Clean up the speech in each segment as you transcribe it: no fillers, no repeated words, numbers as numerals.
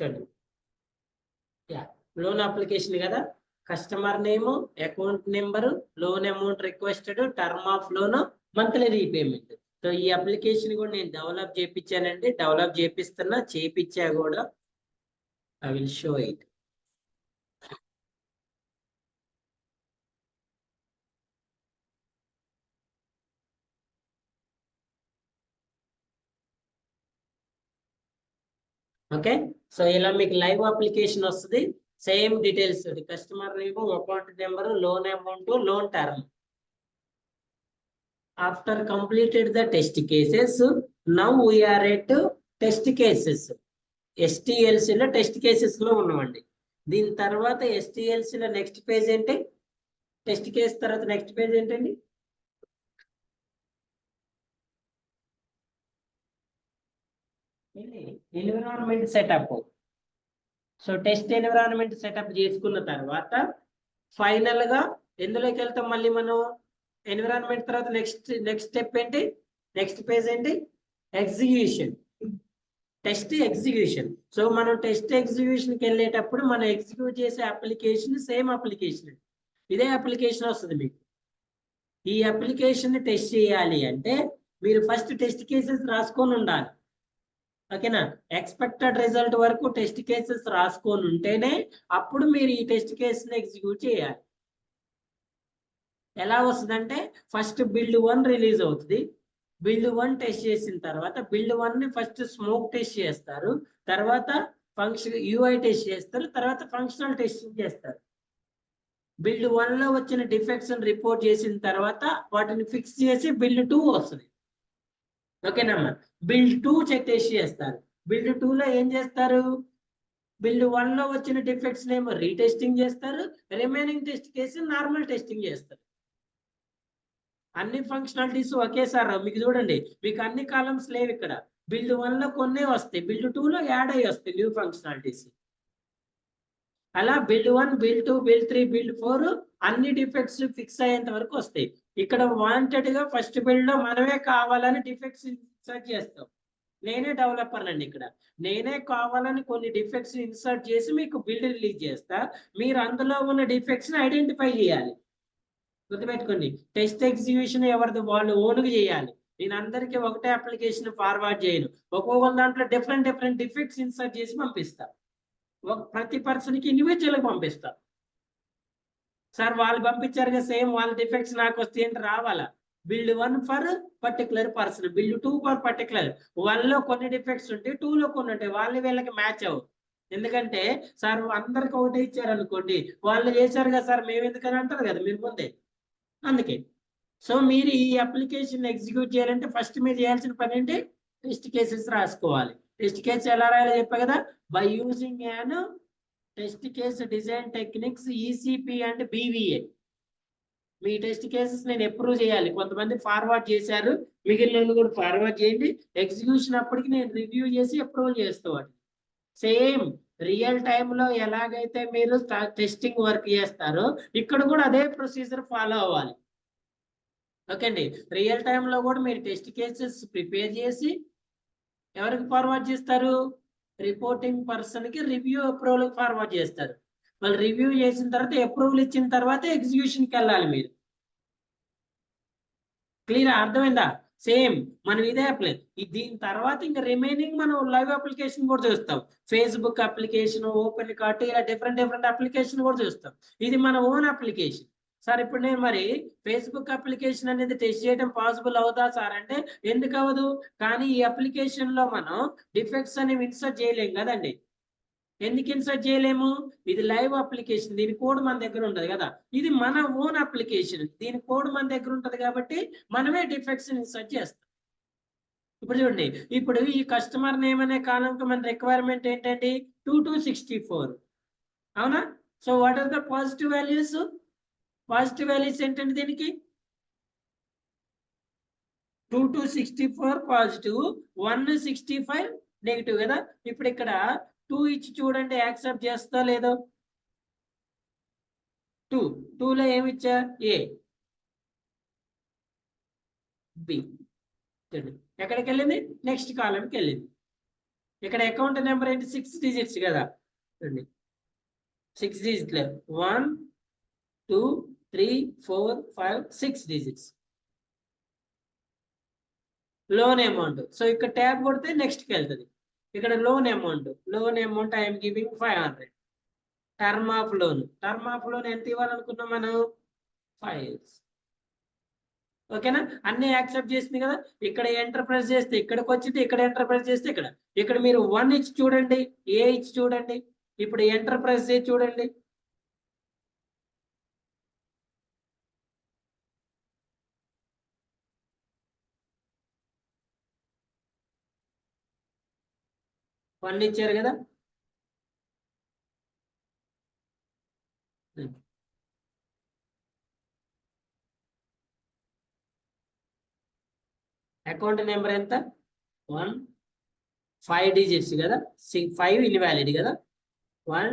చూడండి, loan application కదా, customer name, account number, loan amount requested, term of loan, monthly repayment. So ఈ application కూడా నేను develop చేయించానండి, develop చేపిస్తున్నా, చేయించా కూడా. I will show it. Okay, so ఇలా మీకు లైవ్ అప్లికేషన్ వస్తుంది. Same details, customer name, account number, loan amount, loan term. After completed the test cases, now we are at test cases. STLC లో test cases లో ఉన్నామండి. దీని తర్వాత STLC లో next page ఏంటి? టెస్ట్ కేస్ తర్వాత next page ఏంటండి? Environment setup. So test environment setup చేసుకున్న తర్వాత ఫైనల్ గా ఎందులోకి వెళ్తాం? మళ్ళీ మనం ఎన్విరాన్మెంట్ తర్వాత నెక్స్ట్ స్టెప్ ఏంటి? నెక్స్ట్ పేజ్ ఏంటి? ఎగ్జిక్యూషన్. Test execution. సో మనం టెస్ట్ ఎగ్జిక్యూషన్కి వెళ్ళేటప్పుడు మనం ఎగ్జిక్యూట్ చేసే అప్లికేషన్ సేమ్ అప్లికేషన్, ఇదే అప్లికేషన్ వస్తుంది మీకు. ఈ అప్లికేషన్ టెస్ట్ చేయాలి అంటే మీరు ఫస్ట్ టెస్ట్ కేసెస్ రాసుకొని ఉండాలి. ఓకేనా? ఎక్స్పెక్టెడ్ రిజల్ట్ వరకు టెస్ట్ కేసెస్ రాసుకొని ఉంటేనే అప్పుడు మీరు ఈ టెస్ట్ కేసుని ఎగ్జిక్యూట్ చేయాలి. ఎలా వస్తుందంటే ఫస్ట్ బిల్డ్ 1 రిలీజ్ అవుతుంది. బిల్డ్ 1 టెస్ట్ చేసిన తర్వాత బిల్డ్ 1 ని ఫస్ట్ స్మోక్ టెస్ట్ చేస్తారు, తర్వాత ఫంక్షన్ UI టెస్ట్ చేస్తారు, తర్వాత ఫంక్షనల్ టెస్టింగ్ చేస్తారు. బిల్డ్ 1 లో వచ్చిన డిఫెక్ట్స్ రిపోర్ట్ చేసిన తర్వాత వాటిని ఫిక్స్ చేసి బిల్డ్ 2 వస్తుంది. ఓకేనమ్మా? బిల్డ్ 2 టెస్ట్ చేస్తారు. బిల్డ్ 2 లో ఏం చేస్తారు? బిల్డ్ 1 లో వచ్చిన డిఫెక్ట్స్ ఏమో రీటెస్టింగ్ చేస్తారు, remaining test case normal testing చేస్తారు. అన్ని ఫంక్షనాలిటీస్ ఒకేసారి మీకు చూడండి, మీకు అన్ని కాలమ్స్ లేవు ఇక్కడ. బిల్డ్ 1 లో కొన్ని వస్తాయి, బిల్డ్ 2 లో యాడ్ అయ్యి వస్తాయి న్యూ ఫంక్షనాలిటీస్. అలా బిల్డ్ 1, బిల్డ్ 2, బిల్డ్ 3, బిల్డ్ 4 అన్ని డిఫెక్ట్స్ ఫిక్స్ అయ్యేంత వరకు వస్తాయి. ఇక్కడ వాంటెడ్ గా ఫస్ట్ బిల్డ్ లో మనమే కావాలని డిఫెక్ట్స్ ఇన్సర్ట్ చేస్తాం. నేనే డెవలపర్ అండి, ఇక్కడ నేనే కావాలని కొన్ని డిఫెక్ట్స్ ఇన్సర్ట్ చేసి మీకు బిల్డ్ రిలీజ్ చేస్తా. మీరు అందులో ఉన్న డిఫెక్ట్స్ ని ఐడెంటిఫై చేయాలి. గుర్తుపెట్టుకోండి, టెస్ట్ ఎగ్జిక్యూషన్ ఎవరిది వాళ్ళు ఓన్గా చేయాలి. నేను అందరికీ ఒకటే అప్లికేషన్ ఫార్వర్డ్ చేయను, ఒక్కొక్క దాంట్లో డిఫరెంట్ డిఫెక్ట్స్ ఇన్సర్ట్ చేసి పంపిస్తా. ప్రతి పర్సన్కి ఇండివిజువల్గా పంపిస్తా. సార్ వాళ్ళు పంపించారుగా సేమ్ వాళ్ళ డిఫెక్ట్స్ నాకు వస్తే ఏంటి రావాలా? Build 1 for particular person, build 2 for particular. 1 లో కొన్ని డిఫెక్ట్స్ ఉంటాయి, 2 లో కొన్ని ఉంటాయి, వాళ్ళు వీళ్ళకి మ్యాచ్ అవ్వవు. ఎందుకంటే సార్ అందరికి ఒకటే ఇచ్చారు అనుకోండి, వాళ్ళు చేశారు కదా సార్ మేము ఎందుకని అంటారు కదా మీరు ముందే. అందుకే సో మీరు ఈ అప్లికేషన్ ఎగ్జిక్యూట్ చేయాలంటే ఫస్ట్ మీరు చేయాల్సిన పని ఏంటి? టెస్ట్ కేసెస్ రాసుకోవాలి. టెస్ట్ కేసు ఎలా రాయాలో చెప్పా కదా, by using an test case design techniques ECP and BVA. Me test cases నేను అప్రూవ్ చేయాలి. కొంతమంది ఫార్వర్డ్ చేశారు, మిగిలిన కూడా ఫార్వర్డ్ చేయండి. ఎగ్జిక్యూషన్ అప్పటికి నేను రివ్యూ చేసి అప్రూవల్ చేస్తాను. సేమ్ రియల్ టైంలో ఎలాగైతే మీరు టెస్టింగ్ వర్క్ చేస్తారో ఇక్కడ కూడా అదే ప్రొసీజర్ ఫాలో అవ్వాలి. ఓకే అండి? రియల్ టైంలో కూడా మీరు టెస్ట్ కేసెస్ ప్రిపేర్ చేసి ఎవరికి ఫార్వర్డ్ చేస్తారు? రిపోర్టింగ్ పర్సన్ కి రివ్యూ అప్రూవల్ ఫార్వర్డ్ చేస్తారు. వాళ్ళు రివ్యూ చేసిన తర్వాత అప్రూవల్ ఇచ్చిన తర్వాత ఎగ్జిక్యూషన్కి వెళ్ళాలి మీరు. క్లియర్? అర్థమైందా? సేమ్ మనం ఇదే అప్లై. దీని తర్వాత ఇంకా రిమైనింగ్ మనం లైవ్ అప్లికేషన్ కూడా చూస్తాం. ఫేస్బుక్ అప్లికేషన్, ఓపెన్ కార్ట్, ఇలా డిఫరెంట్ అప్లికేషన్ కూడా చూస్తాం. ఇది మన ఓన్ అప్లికేషన్. సార్ ఇప్పుడు నేను మరి ఫేస్బుక్ అప్లికేషన్ అనేది టెస్ట్ చేయడం పాసిబుల్ అవుతా సార్ అంటే ఎందుకు అవ్వదు? కానీ ఈ అప్లికేషన్ లో మనం డిఫెక్ట్స్ అనేవి ఇన్సర్ట్ చేయలేం కదండి. ఎందుకు ఇన్సర్ట్ చేయలేము? ఇది లైవ్ అప్లికేషన్, దీని కోడ్ మన దగ్గర ఉండదు కదా. ఇది మన ఓన్ అప్లికేషన్, దీని కోడ్ మన దగ్గర ఉంటది కాబట్టి మనమే డిఫెక్ట్స్ ఇన్సర్ట్ చేస్తాం. ఇప్పుడు చూడండి, ఇప్పుడు ఈ కస్టమర్ నేమ్ అనే కాలంకి మన రిక్వైర్మెంట్ ఏంటండి? 2 to 64. అవునా? So what are the positive values? Positive values ఏంటండి దీనికి? 2 to 64 పాజిటివ్, 165 నెగిటివ్ కదా. ఇప్పుడు ఇక్కడ 2 ఇచ్చి చూడండి, యాక్సెప్ట్ చేస్తా లేదో? 2 లో ఏమి ఇచ్చా? A, B. ఎక్కడికి వెళ్ళింది? నెక్స్ట్ కాలంకి వెళ్ళింది. ఇక్కడ అకౌంట్ నెంబర్ ఏంటి 6 డిజిట్స్ కదా, 6 డిజిట్ల 1 2 3 4 5 6 డిజిట్స్ లోన్ అమౌంట్. సో ఇక్కడ ట్యాబ్ కొడితే నెక్స్ట్కి వెళ్తుంది. ఇక్కడ loan amount I'm giving 500. Term of loan ఎంత ఇవ్వాలనుకున్నాం మనం 5 years. ఓకేనా, అన్ని యాక్సెప్ట్ చేసింది కదా. ఇక్కడ ఎంటర్ ప్రెస్ చేస్తే ఇక్కడికి వచ్చింది, ఇక్కడ ఎంటర్ ప్రెస్ చేస్తే ఇక్కడ మీరు 1 ఇచ్చి చూడండి, ఏ ఇచ్చి చూడండి. ఇప్పుడు ఎంటర్ ప్రెస్ చేసి చూడండి, వన్ ఇచ్చారు కదా. అకౌంట్ నెంబర్ ఎంత 1 5 డిజిట్స్ కదా, 5 ఇన్వాలిడ్ కదా. 1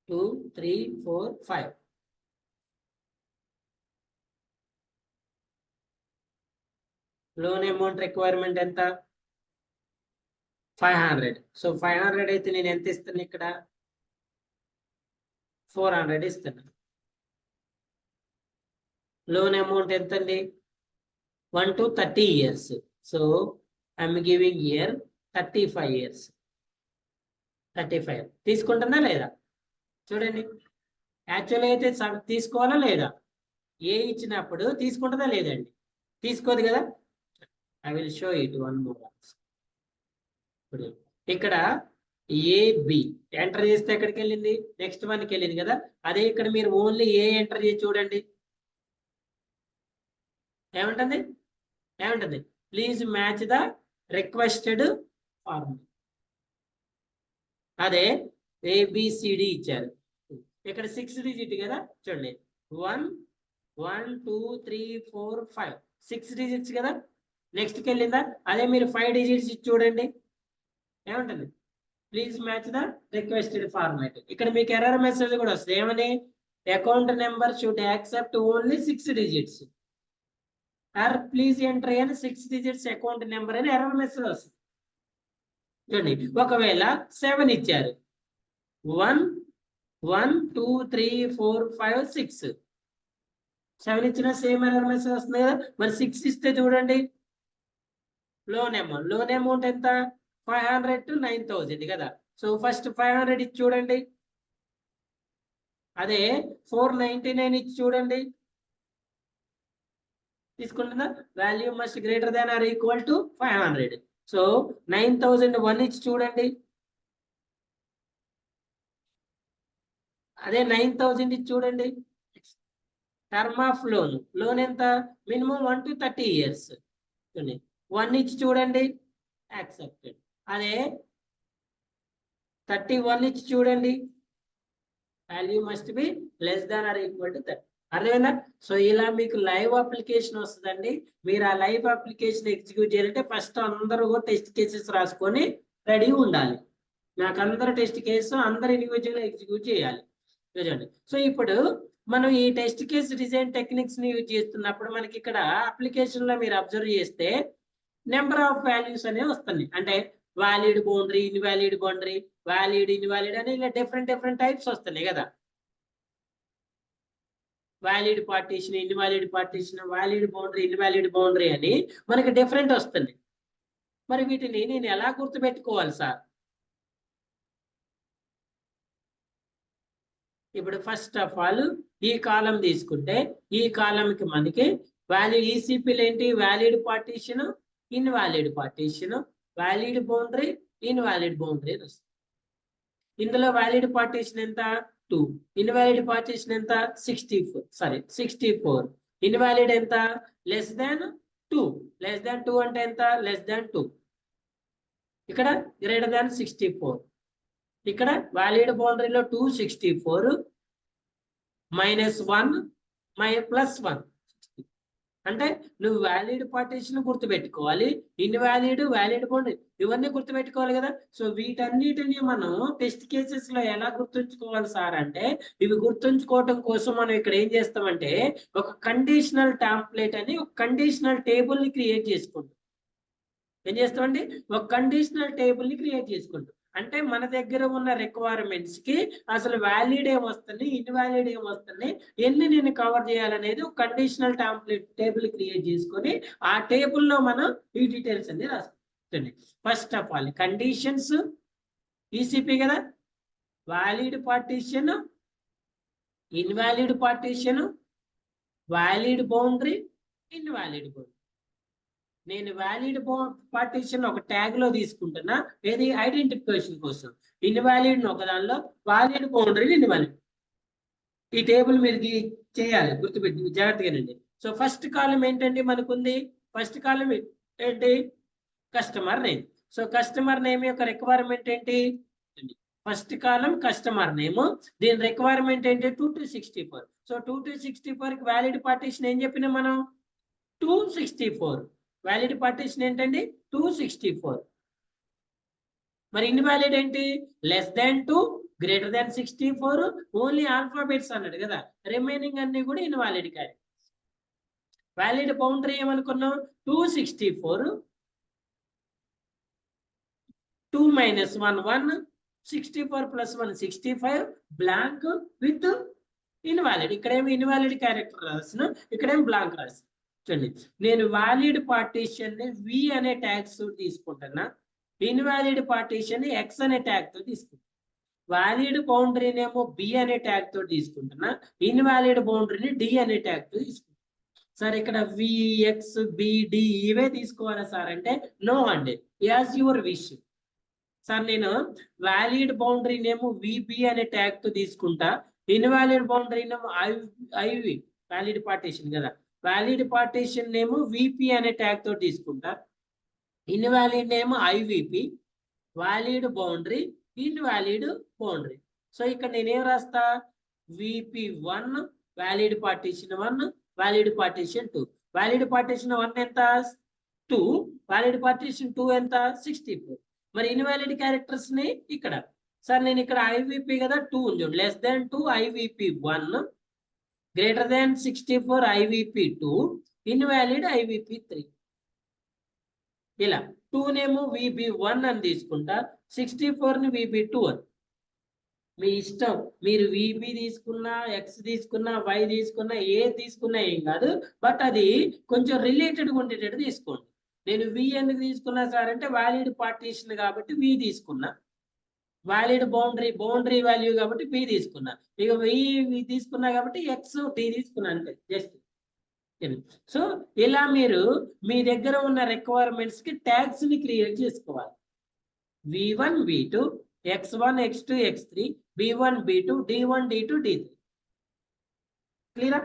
2 3 4 5. లోన్ అమౌంట్ రిక్వైర్మెంట్ ఎంత 500. సో 500 అయితే నేను ఎంత ఇస్తాను, ఇక్కడ 400 ఇస్తాను. లోన్ అమౌంట్ ఎంత అండి 1 to 30 years. So I'm giving year 35 years. 35 తీసుకుంటుందా లేదా చూడండి. యాక్చువల్గా అయితే తీసుకోవాలా లేదా, ఏ ఇచ్చినప్పుడు తీసుకుంటుందా లేదండి, తీసుకోదు కదా. I will show it one more. ఇప్పుడు ఇక్కడ ఏబి ఎంటర్ చేస్తే ఎక్కడికి వెళ్ళింది, నెక్స్ట్ వన్కి వెళ్ళింది కదా. అదే ఇక్కడ మీరు ఓన్లీ ఏ ఎంటర్ చేసి చూడండి, ఏమంటుంది please match the requested form. అదే ఏబిసిడి ఇచ్చారు, ఇక్కడ 6 డిజిట్ కదా చూడండి. 1 1 2 3 4 5 6 డిజిట్స్ కదా. నెక్స్ట్కి వెళ్ళిందా, అదే మీరు 5 డిజిట్స్ ఇచ్చి చూడండి, ఏమంటుంది please match the requested format. ఇక్కడ మీకు ఎర్రర్ మెసేజ్ కూడా వస్తుంది, ఏమని account number should accept only 6 digits or please enter అని 6 digits అకౌంట్ నెంబర్ అని ఎర్రర్ మెసేజ్ వస్తుంది చూడండి. ఒకవేళ 7 ఇచ్చారు, 1 1 2 3 4 5 6 7 ఇచ్చిన సేమ్ ఎర్రర్ మెసేజ్ వస్తుంది కదా. మరి 6 ఇస్తే చూడండి, లోన్ అమౌంట్ ఎంత 500 to 9,000 కదా. సో ఫస్ట్ 500 ఇచ్చి చూడండి, అదే 499 ఇచ్చి చూడండి, తీసుకుంటుందా. Value must greater than or equal to 500. So 9,001 ఇచ్చి చూడండి, అదే 9,000 ఇచ్చి చూడండి. టర్మ్ ఆఫ్ లోన్ ఎంత మినిమం 1 to 30 years. 1 ఇచ్చి చూడండి, యాక్సెప్టెడ్. అదే 31 ఇచ్చి చూడండి, value must be less than or equal to 30. అర్థమైందా. సో ఇలా మీకు లైవ్ అప్లికేషన్ వస్తుందండి. మీరు ఆ లైవ్ అప్లికేషన్ ఎగ్జిక్యూట్ చేయాలంటే ఫస్ట్ అందరూ టెస్ట్ కేసెస్ రాసుకొని రెడీ ఉండాలి. నాకు అందరు టెస్ట్ కేసు అందరు ఇండివిజువల్ ఎగ్జిక్యూట్ చేయాలి. చూడండి, సో ఇప్పుడు మనం ఈ టెస్ట్ కేసు డిజైన్ టెక్నిక్స్ ని యూజ్ చేస్తున్నప్పుడు మనకి ఇక్కడ అప్లికేషన్ లో మీరు అబ్జర్వ్ చేస్తే నెంబర్ ఆఫ్ వాల్యూస్ అనేవి వస్తున్నాయి. అంటే valid boundary, invalid boundary, valid invalid అని ఇలా డిఫరెంట్ టైప్స్ వస్తున్నాయి కదా. Valid partition, invalid partition, valid boundary, invalid boundary అని మనకి డిఫరెంట్ వస్తుంది. మరి వీటిని నేను ఎలా గుర్తుపెట్టుకోవాలి సార్? ఇప్పుడు ఫస్ట్ ఆఫ్ ఆల్ ఈ కాలం తీసుకుంటే ఈ కాలంకి మనకి వాల్యూ ఈసీపీలు ఏంటి, valid partition, invalid partition, valid boundary, invalid boundary అని వస్తుంది. ఇందులో వ్యాలిడ్ పార్టీషన్ ఎంత 2, ఇన్వాలిడ్ పార్టీషన్ ఎంత 64. ఇన్వాలిడ్ ఎంత లెస్ దాన్ 2. లెస్ దాన్ 2 అంటే ఎంత లెస్ దాన్ 2. ఇక్కడ గ్రేటర్ దాన్ 64. ఇక్కడ వ్యాలిడ్ బౌండరీలో 264 -1 +1 అంటే నువ్వు వ్యాలిడ్ పార్టీషన్ గుర్తుపెట్టుకోవాలి, ఇన్వాలిడ్, వ్యాలిడ్ బౌండరీ ఇవన్నీ గుర్తుపెట్టుకోవాలి కదా. సో వీటన్నిటిని మనం టెస్ట్ కేసెస్ లో ఎలా గుర్తుంచుకోవాలి సార్ అంటే, ఇవి గుర్తుంచుకోవటం కోసం మనం ఇక్కడ ఏం చేస్తామంటే ఒక కండిషనల్ టెంప్లేట్ అని ఒక కండిషనల్ టేబుల్ ని క్రియేట్ చేసుకుంటాం. ఏం చేస్తామండి, ఒక కండిషనల్ టేబుల్ ని క్రియేట్ చేసుకుంటాం. అంటే మన దగ్గర ఉన్న రిక్వైర్మెంట్స్ కి అసలు వ్యాలిడ్ ఏమొస్తుంది, ఇన్వాలిడ్ ఏమొస్తుంది, ఎన్ని నేను కవర్ చేయాలనేది ఒక కండిషనల్ టేబుల్ క్రియేట్ చేసుకొని ఆ టేబుల్లో మనం ఈ డీటెయిల్స్ అన్ని రాసుకోండి. First of all conditions ECP కదా, valid partition, invalid partition, valid boundary, invalid boundary. నేను వ్యాలిడ్ పార్టీషన్ ఒక ట్యాగ్ లో తీసుకుంటున్నా, ఏది ఐడెంటిఫికేషన్ కోసం. ఇన్వాలిడ్ ఒక దానిలో, వ్యాలిడ్ బౌండరీ ఇన్వాలిడ్. ఈ టేబుల్ మీరు చేయాలి, గుర్తుపెట్టి జాగ్రత్తగానండి. సో ఫస్ట్ కాలం ఏంటండి మనకుంది, ఫస్ట్ కాలం ఏంటి, customer name. So customer name యొక్క రిక్వైర్మెంట్ ఏంటి, ఫస్ట్ కాలం కస్టమర్ నేమ్, దీని రిక్వైర్మెంట్ ఏంటి 2 to 64. సో 2 to 64 కి వ్యాలిడ్ పార్టీషన్ ఏం చెప్పినా మనం 264. వ్యాలిడ్ పార్టీషన్ ఏంటండి 264. మరి ఇన్వాలిడ్ ఏంటి, less than 2, greater than 64, only alphabets అన్నాడు కదా, రిమైనింగ్ అన్ని కూడా ఇన్వాలిడ్ క్యారెక్టర్స్. వ్యాలిడ్ బౌండరీ ఏమనుకున్నాం 264, 2 - 1 1, 64 + 1 65, బ్లాంక్ విత్ ఇన్వాలిడ్. ఇక్కడేమో ఇన్వాలిడ్ క్యారెక్టర్ రాసిన, ఇక్కడేమో బ్లాంక్ రాసిన. చూడండి, నేను వ్యాలిడ్ పార్టీషన్ ని వి అనే ట్యాగ్స్ తీసుకుంటున్నా, ఇన్వాలిడ్ పార్టీషన్ ని ఎక్స్ అనే ట్యాగ్ తో తీసుకుంటున్నా, వ్యాలిడ్ బౌండరీని ఏమో బి అనే ట్యాగ్ తో తీసుకుంటున్నా, ఇన్వాలిడ్ బౌండరీని డి అనే ట్యాగ్ తో తీసుకుంటున్నా. సార్ ఇక్కడ విఎక్స్ బిడి ఇవే తీసుకోవాలా సార్ అంటే నో అండి, యాజ్ యువర్ విష్. సార్ నేను వ్యాలిడ్ బౌండరీ నేమో విబి అనే ట్యాగ్ తో తీసుకుంటా, ఇన్వాలిడ్ బౌండరీ నేమో ఐవి వ్యాలిడ్ పార్టీషన్ కదా, వ్యాలిడ్ పార్టీషన్ నేమో విపి అనే ట్యాగ్ తో తీసుకుంటా, ఇన్వాలిడ్ నేమో IVP, valid boundary, invalid boundary. So ఇక్కడ నేనేం రాస్తా, VP one, valid partition 1, valid partition 2. Valid partition 1 ఎంత 2, వ్యాలిడ్ పార్టీషన్ 2 ఎంత 64. మరి ఇన్వాలిడ్ క్యారెక్టర్స్ ని ఇక్కడ, సార్ నేను ఇక్కడ ఐవిపి కదా 2 ఉంది, less than 2 IVP one, greater than 64 IVP two, invalid ఐవిపి3. ఇలా 2 నేమో విబి1 అని తీసుకుంటా, 64 ని విబి2 అని. మీ ఇష్టం, మీరు విబి తీసుకున్నా, ఎక్స్ తీసుకున్నా, వై తీసుకున్నా, ఏ తీసుకున్నా ఏం కాదు, బట్ అది కొంచెం రిలేటెడ్గా ఉండేటట్టు తీసుకోండి. నేను వి ఎందుకు తీసుకున్నా సార్ అంటే వ్యాలిడ్ పార్టీషన్ కాబట్టి వి తీసుకున్నా, వ్యాలిడ్ బౌండరీ వాల్యూ కాబట్టి బి తీసుకున్నా, ఇక వి తీసుకున్నా కాబట్టి ఎక్స్ డి తీసుకున్నా అంతే, జస్ట్. సో ఇలా మీరు మీ దగ్గర ఉన్న రిక్వైర్మెంట్స్ కి ట్యాగ్స్ ని క్రియేట్ చేసుకోవాలి. v1 v2 x1 x2 x3 b1 b2 d1 d2 d3. క్లియరా?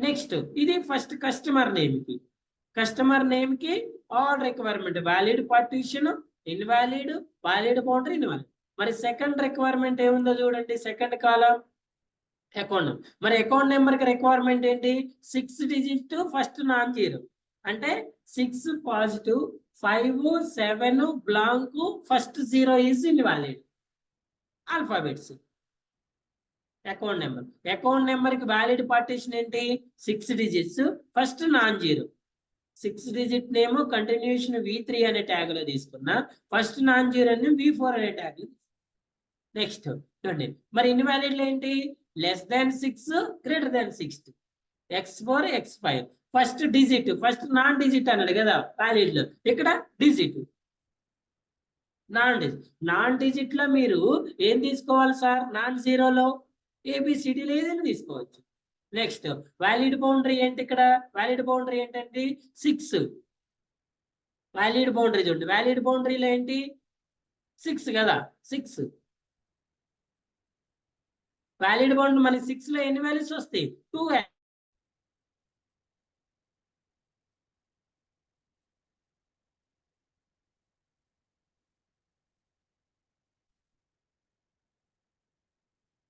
నెక్స్ట్ ఇది ఫస్ట్ కస్టమర్ నేమ్ కి. కస్టమర్ నేమ్ కి all requirement valid partition, invalid, valid boundary, invalid. మరి సెకండ్ రిక్వైర్మెంట్ ఏముందో చూడండి, సెకండ్ కాలం అకౌంట్. మరి అకౌంట్ నెంబర్ కి requirement ఏంటి, 6 డిజిట్ ఫస్ట్ నాన్ జీరో, అంటే 6 positive, 5 7 blank, first 0 is invalid. Alphabets account number. Account number కి valid partition ఏంటి 6 digits, first non zero. 6 digit నేమో కంటిన్యూషన్ v3 అనే ట్యాగ్ లో తీసుకున్నా, ఫస్ట్ నాన్ జీరో v4 అనే ట్యాగ్. నెక్స్ట్ చూడండి, మరి ఇన్వాలిడ్ ఏంటి, less than 6, greater than 6, x4 x5, first digit, first non digit అన్నాడు కదా వ్యాలిడ్ లో, ఇక్కడ డిజిట్ నాన్ డిజిట్ లో మీరు ఏం తీసుకోవాలి సార్, నాన్ జీరోలో ఏబిసిడి ఏదైనా తీసుకోవచ్చు. నెక్స్ట్ వ్యాలిడ్ బౌండరీ ఏంటి, ఇక్కడ వ్యాలిడ్ బౌండరీ ఏంటంటే 6, వ్యాలిడ్ బౌండరీ చూడండి, వ్యాలిడ్ బౌండరీలో ఏంటి 6 కదా, 6 వ్యాలిడ్ బౌండరీ. మనకి 6 లో ఎన్ని వాల్యూస్ వస్తాయి, 2.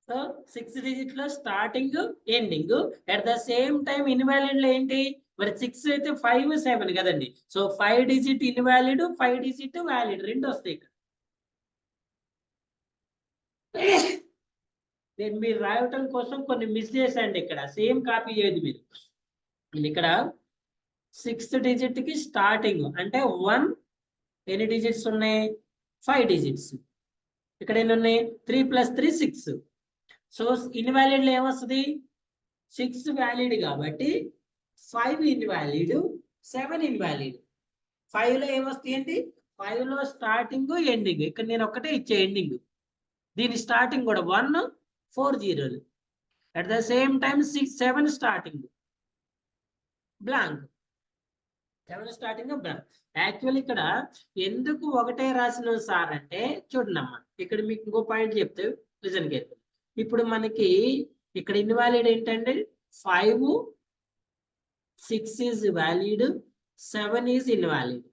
సో 6 డిజిట్ లో starting ending, at the same time invalid లో ఏంటి, మరి 6 అయితే 5 7 కదండి. So 5 digit invalid, 5 digit valid, రెండు వస్తాయి ఇక్కడ. నేను మీరు రాయటం కోసం కొన్ని మిస్ చేశాండి, ఇక్కడ సేమ్ కాపీ చేయదు మీరు. ఇక్కడ 6th డిజిట్ కి స్టార్టింగ్ అంటే 1 ఎన్ని డిజిట్స్ ఉన్నాయి 5 డిజిట్స్. ఇక్కడ ఎన్ని ఉన్నాయి 3 + 3 6. సో ఇన్వాలిడ్ లో ఏమొస్తుంది 6 వ్యాలిడ్ కాబట్టి 5 ఇన్వాలిడ్ 7 ఇన్వాలిడ్. 5 లో ఏమొస్తాయి ఏంటి 5 లో స్టార్టింగ్ ఎండింగ్. ఇక్కడ నేను ఒకటే ఇచ్చే ఎండింగ్, దీని స్టార్టింగ్ కూడా 1 4 0. At the same time 7 starting blank, 7 starting blank. Actual ఇక్కడ ఎందుకు ఒకటే రాసిన సార్ అంటే చూడండి అమ్మా, ఇక్కడ మీకు ఇంకో పాయింట్ చెప్తే లిజన్ కేర్ఫుల్. ఇప్పుడు మనకి ఇక్కడ ఇన్వాలిడ్ ఏంటంటే 5 6 ఈజ్ వ్యాలిడ్ 7 ఈజ్ ఇన్వాలిడ్.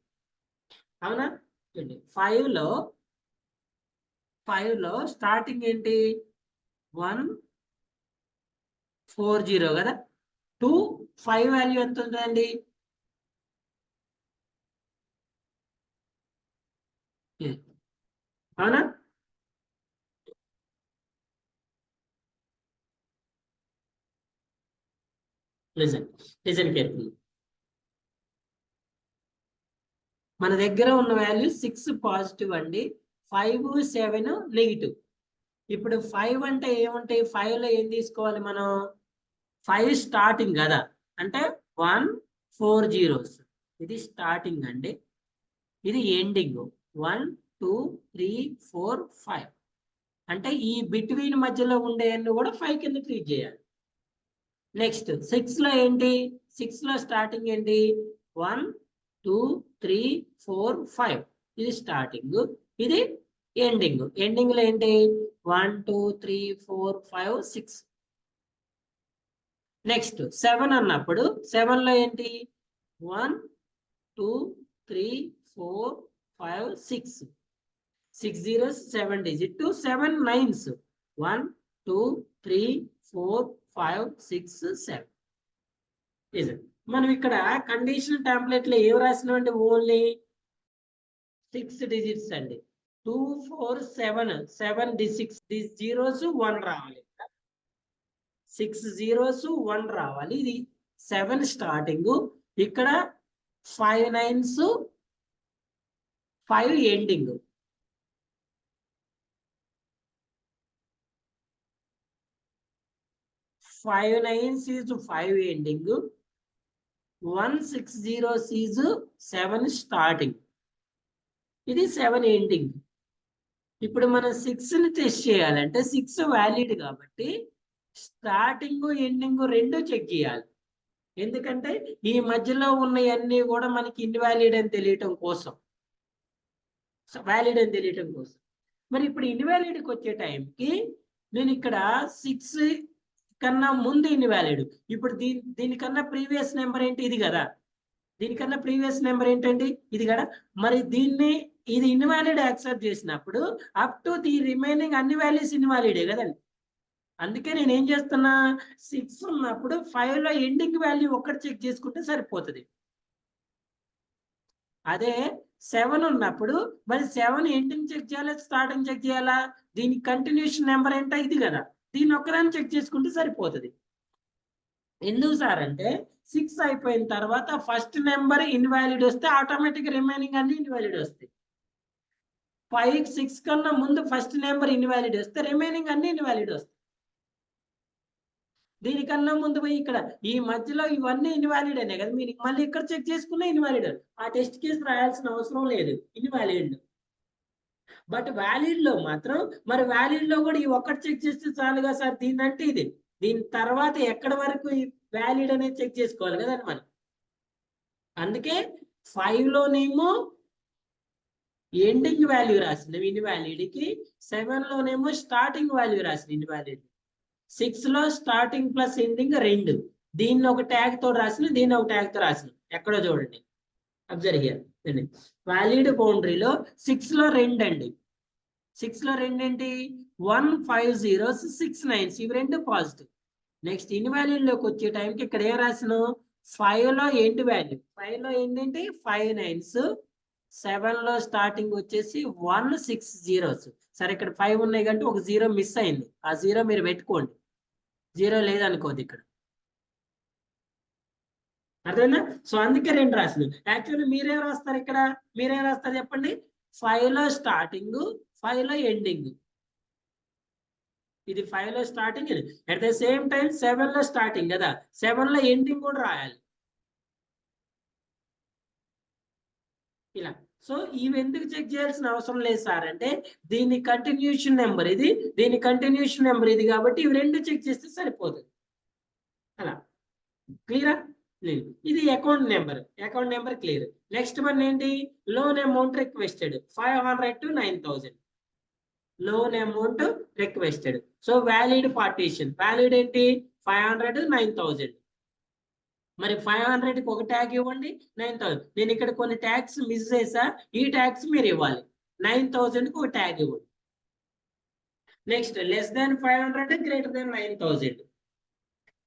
అవునా చూడండి 5 లో స్టార్టింగ్ ఏంటి 1 4 0 కదా. 2 5 వాల్యూ ఎంత ఉందండి అవునా. Listen carefully. మన దగ్గర ఉన్న వాల్యూ 6 పాజిటివ్ అండి, 5 7 నెగిటివ్. ఇప్పుడు 5 అంటే ఏముంటాయి 5 లో ఏం తీసుకోవాలి మనం 5 స్టార్టింగ్ కదా, అంటే 1 4 0. ఇది స్టార్టింగ్ అండి, ఇది ఎండింగ్ 1 2 3 4 5. అంటే ఈ బిట్వీన్ మధ్యలో ఉండే అన్ని కూడా 5 కింద ట్రీట్ చేయాలి. నెక్స్ట్ 6 లో ఏంటి 6 లో స్టార్టింగ్ ఏంటి 1 2 3 4 5. ఇది స్టార్టింగ్, ఇది ఎండింగ్. ఎండింగ్ లో ఏంటి 1 2 3 4 5 6. నెక్స్ట్ 7 అన్నప్పుడు 7 లో ఏంటి 1 2 3 4 5 6. 6 zeros 7 digit to 7 9s 1 2 3 4 5 6 7. ఇది మనం ఇక్కడ కండిషనల్ టెంప్లెట్ లో ఏం రాసినామంటే ఓన్లీ 6 డిజిట్స్ అండి. 2 4 7 7 6 జీరోస్ 1 రావాలి, 6 జీరోస్ 1 రావాలి. ఇది 7 స్టార్టింగ్, ఇక్కడ 5 9s 5 ending. 5 9s is 5 ending, 1 6 0s is 7 starting. ఇది 7 ఎండింగ్. ఇప్పుడు మనం 6 ని టెస్ట్ చేయాలంటే 6 వ్యాలిడ్ కాబట్టి స్టార్టింగ్ ఎండింగ్ రెండు చెక్ చేయాలి. ఎందుకంటే ఈ మధ్యలో ఉన్నవన్నీ కూడా మనకి ఇన్వాలిడ్ అని తెలియటం కోసం, వ్యాలిడ్ అని తెలియటం కోసం. మరి ఇప్పుడు ఇన్వాలిడ్కి వచ్చే టైంకి నేను ఇక్కడ 6 కన్నా ముందు ఇన్వాలిడ్. ఇప్పుడు దీనికన్నా ప్రీవియస్ నెంబర్ ఏంటి ఇది కదా, దీనికన్నా ప్రీవియస్ నెంబర్ ఏంటండి ఇది కదా. మరి దీన్ని ఇది ఇన్వాలిడ్ యాక్సెప్ట్ చేసినప్పుడు అప్ టు ది రిమైనింగ్ అన్ని వాల్యూస్ ఇన్వాలిడే కదండి. అందుకే నేను ఏం చేస్తున్నా 6 ఉన్నప్పుడు 5 లో ఎండింగ్ వాల్యూ ఒక్కటి చెక్ చేసుకుంటే సరిపోతుంది. అదే 7 ఉన్నప్పుడు మరి 7 ఎండింగ్ చెక్ చేయాలా స్టార్టింగ్ చెక్ చేయాలా, దీని కంటిన్యూషన్ నెంబర్ ఏంటో ఇది కదా, దీన్ని ఒక్కదాన్ని చెక్ చేసుకుంటే సరిపోతుంది. ఎందుకు సార్ అంటే 6 అయిపోయిన తర్వాత ఫస్ట్ నెంబర్ ఇన్వాలిడ్ వస్తే ఆటోమేటిక్ రిమైనింగ్ అన్ని ఇన్వాలిడ్ వస్తాయి. 5 6 కన్నా ముందు ఫస్ట్ నెంబర్ ఇన్వాలిడ్ వస్తే రిమైనింగ్ అన్ని ఇన్వాలిడ్ వస్తాయి. దీనికన్నా ముందు పోయి ఇక్కడ ఈ మధ్యలో ఇవన్నీ ఇన్వాలిడ్ అనే కదా, మీరు మళ్ళీ ఇక్కడ చెక్ చేసుకున్న ఇన్వాలిడ్, ఆ టెస్ట్ కేసు రాయాల్సిన అవసరం లేదు, ఇన్వాలిడ్. బట్ వ్యాలిడ్ లో మాత్రం మరి వ్యాలిడ్ లో కూడా ఈ ఒక్కటి చెక్ చేస్తే చాలుగా సార్, దీన్ని అంటే ఇది, దీని తర్వాత ఎక్కడి వరకు ఈ వ్యాలిడ్ అనేది చెక్ చేసుకోవాలి కదండి మనం. అందుకే 5 లోనేమో ఎండింగ్ వాల్యూ రాసింది ఇన్వాలిడ్ కి, 7 లోనేమో స్టార్టింగ్ వాల్యూ రాసింది ఇన్వాలిడ్. 6 లో స్టార్టింగ్ ప్లస్ ఎండింగ్ రెండు, దీన్ని ఒక ట్యాగ్ తో రాసిన దీన్ని ఒక ట్యాగ్ తో రాసిన. ఎక్కడో చూడండి అబ్జర్వ్ హియర్. వ్యాలిడ్ బౌండరీలో 6 లో రెండు అండి, 6 లో రెండు ఏంటి 1 5 zeros 6 9s, ఇవి రెండు పాజిటివ్. నెక్స్ట్ ఇన్వాలిడ్ లోకి వచ్చే టైంకి ఇక్కడ ఏం రాసిన 5 లో ఎండ్ వాల్యూ, 5 లో ఏంటంటే 5 9s, 7 లో స్టార్టింగ్ వచ్చేసి 1 6 zeros. సరే ఇక్కడ 5 ఉన్నాయి కంటే ఒక 0 మిస్ అయింది, ఆ 0 మీరు పెట్టుకోండి, 0 లేదనుకోద్ది ఇక్కడ. అర్థమైందా? సో అందుకే 2 రాసింది. యాక్చువల్లీ మీరేం రాస్తారు ఇక్కడ? మీరేం రాస్తారు చెప్పండి? 5 లో స్టార్టింగ్, 5 లో ఎండింగ్. ఇది 5 లో starting, at the same time 7 లో స్టార్టింగ్ కదా, 7 లో ఎండింగ్ కూడా రాయాలి ఇలా. సో ఇవి ఎందుకు చెక్ చేయాల్సిన అవసరం లేదు సార్ అంటే, దీని కంటిన్యూషన్ నెంబర్ ఇది, దీని కంటిన్యూషన్ నెంబర్ ఇది, కాబట్టి ఇవి రెండు చెక్ చేస్తే సరిపోతుంది అలా. క్లియరా? ఇది account number clear. Next one ఏంటి? Loan amount requested 500 to 9000. Loan amount requested. So valid partition, valid ఏంటి? 500 9000. మరి 500కి ఒక ట్యాగ్ ఇవ్వండి, 9000. నేను ఇక్కడ కొన్ని ట్యాగ్స్ మిస్ చేసా, ఈ ట్యాగ్స్ మీరు ఇవ్వాలి. 9000కి ఒక ట్యాగ్ ఇవ్వండి. Next less than 500, greater than 9000.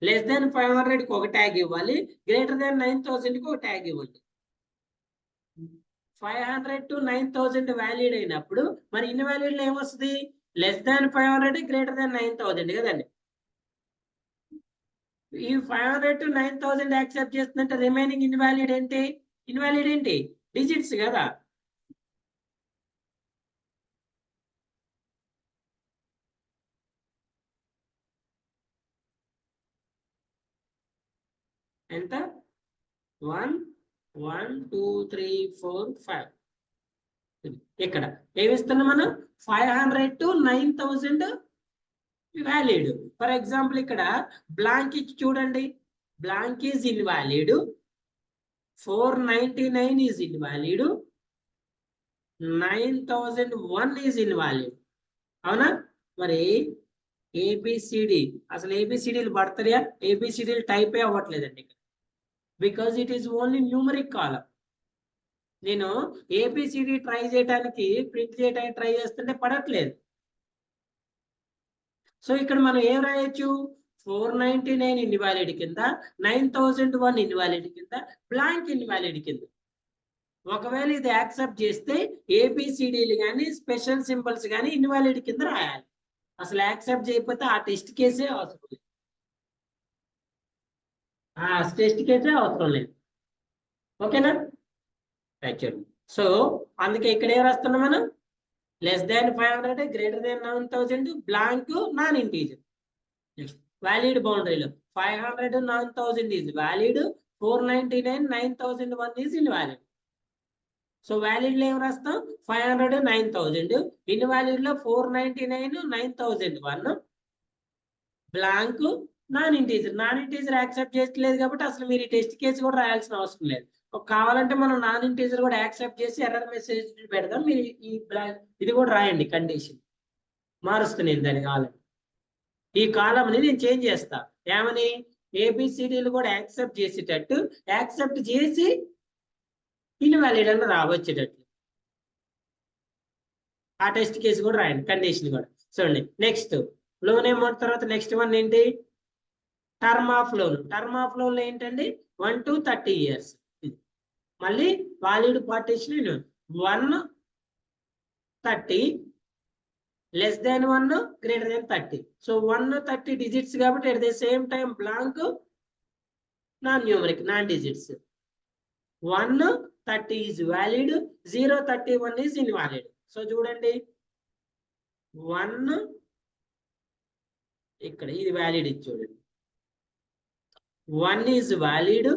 Less than 500కి ఒక ట్యాగ్ ఇవ్వాలి, గ్రేటర్ దాన్ 9000కి ఒక ట్యాగ్ ఇవ్వండి. 500 to 9000 వ్యాలిడ్ అయినప్పుడు మరి ఇన్వాలిడ్ లో ఏమొస్తుంది? లెస్ దాన్ 500, గ్రేటర్ దాన్ 9000 కదండి. ఈ 500 to 9000 యాక్సెప్ట్ చేస్తుందంటే రిమైనింగ్ ఇన్వాలిడ్ ఏంటి? ఇన్వాలిడ్ ఏంటి? డిజిట్స్ కదా. ఎంత? 1 1 2 3 4 5. ఇక్కడ ఏమిస్తున్నాం మనం? 500 to 9000 వ్యాలిడ్. ఫర్ ఎగ్జాంపుల్ ఇక్కడ బ్లాంక్ ఇచ్చి చూడండి, blank is invalid, 499 is invalid, 9001 is invalid. అవునా? మరి ఏబిసిడి, అసలు ఏబిసిడీలు పడతాయా? ఏబిసిడీలు టైప్ అవ్వట్లేదండి, because it is only numeric column. నేను ఏబిసిడి ట్రై చేయడానికి, ప్రింట్ చేయడానికి ట్రై చేస్తుంటే పడట్లేదు. సో ఇక్కడ మనం ఏం రాయొచ్చు? 499 ఇన్వాలిడ్ కింద, 9001 ఇన్వాలిడ్ కింద, బ్లాంక్ ఇన్వాలిడ్ కింద. ఒకవేళ ఇది యాక్సెప్ట్ చేస్తే ఏబిసిడీలు కానీ స్పెషల్ సింబల్స్ కానీ ఇన్వాలిడ్ కింద రాయాలి. అసలు యాక్సెప్ట్ చేయకపోతే ఆ టెస్ట్ కేసే అవసరం లేదు, ఆ టెస్ట్ కేసే అవసరం లేదు. ఓకేనా? సో అందుకే ఇక్కడ ఏం రాస్తున్నాం మనం? Less than 500, greater than 9000, blank non integer. Next valid బౌండరీలో 500 9000 is valid, 499 9001 is invalid. So valid లో ఏం రాస్తాం? 500 9000, ఇన్వాలిడ్ లో 499 9001, బ్లాంక్ నాన్ ఇంటీజర్ యాక్సెప్ట్ చేయట్లేదు కాబట్టి అసలు మీరు ఈ టెస్ట్ కేసు కూడా రాయాల్సిన అవసరం లేదు. కావాలంటే మనం నాన్ ఇంటీజర్ కూడా యాక్సెప్ట్ చేసి ఎర్రర్ మెసేజ్ పెడదాం, మీరు ఈ బ్లాంక్ ఇది కూడా రాయండి, కండిషన్ మారుస్తున్నాను దాన్ని. కావాలంటే ఈ కాలం ని నేను చేంజ్ చేస్తా, ఏమని? ఏబిసిడీలు కూడా యాక్సెప్ట్ చేసేటట్టు, యాక్సెప్ట్ చేసి ఇన్వాలిడ్ అని వచ్చేటట్లు ఆ టెస్ట్ కేసు కూడా రాయండి, కండిషన్ కూడా. చూడండి నెక్స్ట్ లోన్ అమౌంట్ తర్వాత నెక్స్ట్ వన్ ఏంటి? Term of loan. Term of loan ఏంటండి? 1 to 30 years. మళ్ళీ valid partition 130, less than 1, greater than 30. So 130 digits కాబట్టి at the same time blank non numeric, non digits. 130 is valid, 031 is invalid. So చూడండి 1 ఇక్కడ ఇది valid, ఇది చూడండి 1 is valid,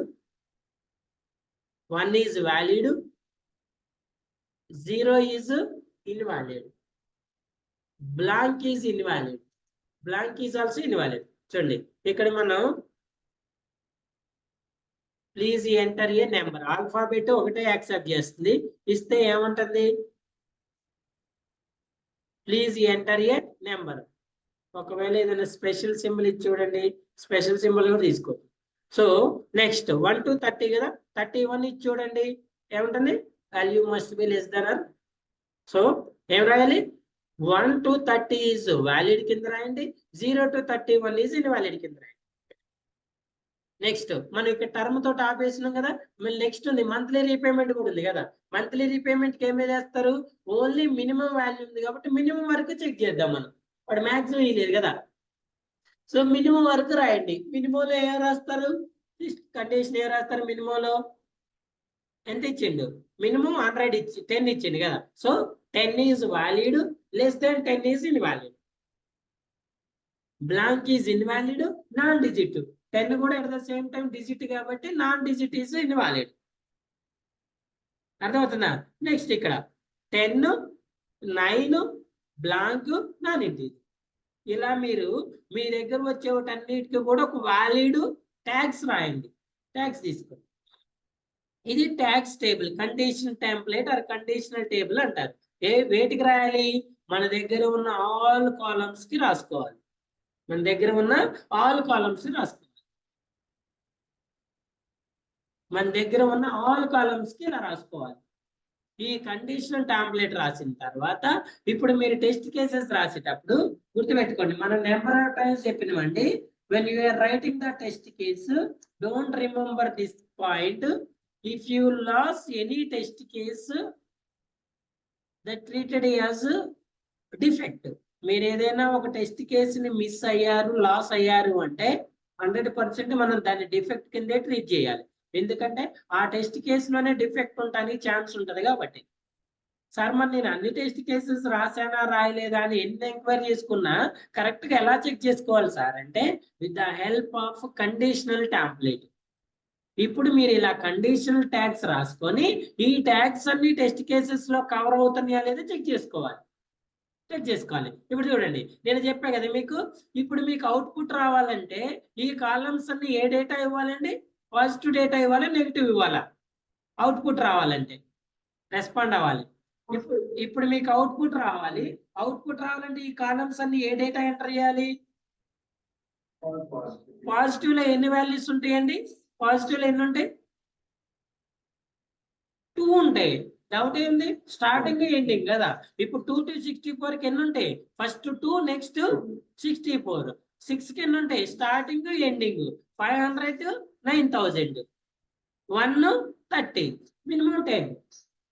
1 is valid, 0 is invalid, blank is invalid, blank is also invalid. చూడండి ఇక్కడ మనం please enter a number, alphabet ఒకటే accept చేస్తుంది, ఇస్తే ఏమంటుంది? Please enter a number. ఒకవేళ ఏదైనా స్పెషల్ సింబల్ ఇచ్చి చూడండి, స్పెషల్ సింబల్ కూడా తీసుకో. సో నెక్స్ట్ 1 to 30 కదా, 31 ఇచ్చి చూడండి, ఏముంటుంది? Value must be less than R. So ఏం రాయాలి? 1 to 30 ఈజ్ వ్యాలిడ్ కింద రాయండి, 0 to 31 ఈజ్ ఇన్వాలిడ్ కింద రాయండి. నెక్స్ట్ మనం ఇక్కడ టర్మ్ తోటి ఆపేసినాం కదా, మళ్ళీ నెక్స్ట్ ఉంది మంత్లీ రీపేమెంట్ కూడా ఉంది కదా. మంత్లీ రీపేమెంట్ కి ఏమి చేస్తారు? ఓన్లీ మినిమం వాల్యూ ఉంది కాబట్టి మినిమం వరకు చెక్ చేద్దాం మనం, వాడు మాక్సిమం ఇవ్వలేదు కదా. సో మినిమం వరకు రాయండి. మినిమంలో ఏం రాస్తారు? కండిషన్ ఏం రాస్తారు మినిమంలో ఎంత ఇచ్చిండు మినిమం 100 ఇచ్చి 10 ఇచ్చిండు కదా so 10 is valid less than 10 is invalid blank is invalid non digit 10 కూడా at the same time digit కాబట్టి నాన్ డిజిట్ ఈజ్ ఇన్వాలిడ్ అర్థమవుతుందా నెక్స్ట్ ఇక్కడ 10 9 బ్లాంక్ నాన్ ఇంటీజర్ ఇలా మీరు మీ దగ్గర వచ్చే వాటన్నిటికీ కూడా ఒక వాలిడ్ ట్యాగ్స్ రాయండి ట్యాగ్స్ తీసుకోండి ఇది tags table condition template or conditional table అంటారు వేటికి రాయాలి మన దగ్గర ఉన్న ఆల్ కాలమ్స్ కి రాసుకోవాలి మన దగ్గర ఉన్న ఆల్ కాలమ్స్ కి రాసుకోవాలి మన దగ్గర ఉన్న ఆల్ కాలమ్స్ కి ఇలా రాసుకోవాలి ఈ కండిషనల్ టెంప్లెట్ రాసిన తర్వాత ఇప్పుడు మీరు టెస్ట్ కేసెస్ రాసేటప్పుడు గుర్తుపెట్టుకోండి మనం నెంబర్ ఆఫ్ టైమ్స్ చెప్పినామండి when you are writing the test case don't remember this point if you lost any test case that treated as defect మీరు ఏదైనా ఒక టెస్ట్ కేసుని మిస్ అయ్యారు లాస్ అయ్యారు అంటే 100% మనం దాన్ని డిఫెక్ట్ కిందే ట్రీట్ చేయాలి ఎందుకంటే ఆ టెస్ట్ కేసులోనే డిఫెక్ట్ ఉండడానికి ఛాన్స్ ఉంటుంది కాబట్టి సార్ మరి నేను అన్ని టెస్ట్ కేసెస్ రాసానా రాయలేదా అని ఎన్ని ఎంక్వైరీ చేసుకున్నా కరెక్ట్ గా ఎలా చెక్ చేసుకోవాలి సార్ అంటే with the help of conditional template ఇప్పుడు మీరు ఇలా కండిషనల్ ట్యాగ్స్ రాసుకొని ఈ ట్యాగ్స్ అన్ని టెస్ట్ కేసెస్ లో కవర్ అవుతున్నాయా లేదా చెక్ చేసుకోవాలి ఇప్పుడు చూడండి నేను చెప్పా కదా మీకు ఇప్పుడు మీకు అవుట్పుట్ రావాలంటే ఈ కాలమ్స్ అన్ని ఏ డేటా ఇవ్వాలండి పాజిటివ్ డేటా ఇవ్వాలి నెగిటివ్ ఇవ్వాలా అవుట్పుట్ రావాలంటే రెస్పాండ్ అవ్వాలి ఇప్పుడు మీకు అవుట్పుట్ రావాలంటే ఈ కాలమ్స్ అన్ని ఏ డేటా ఎంటర్ చేయాలి పాజిటివ్ లో ఎన్ని వాల్యూస్ ఉంటాయండి పాజిటివ్ ఎన్ని ఉంటాయి 2 ఉంటాయి డౌట్ ఏంది స్టార్టింగ్ ఎండింగ్ కదా ఇప్పుడు 2 to 64 కి ఎన్ని ఉంటాయి ఫస్ట్ 2 నెక్స్ట్ 64 6 కి ఎన్ని ఉంటాయి స్టార్టింగ్ ఎండింగ్ 500 9000 1 30 మినిమం 10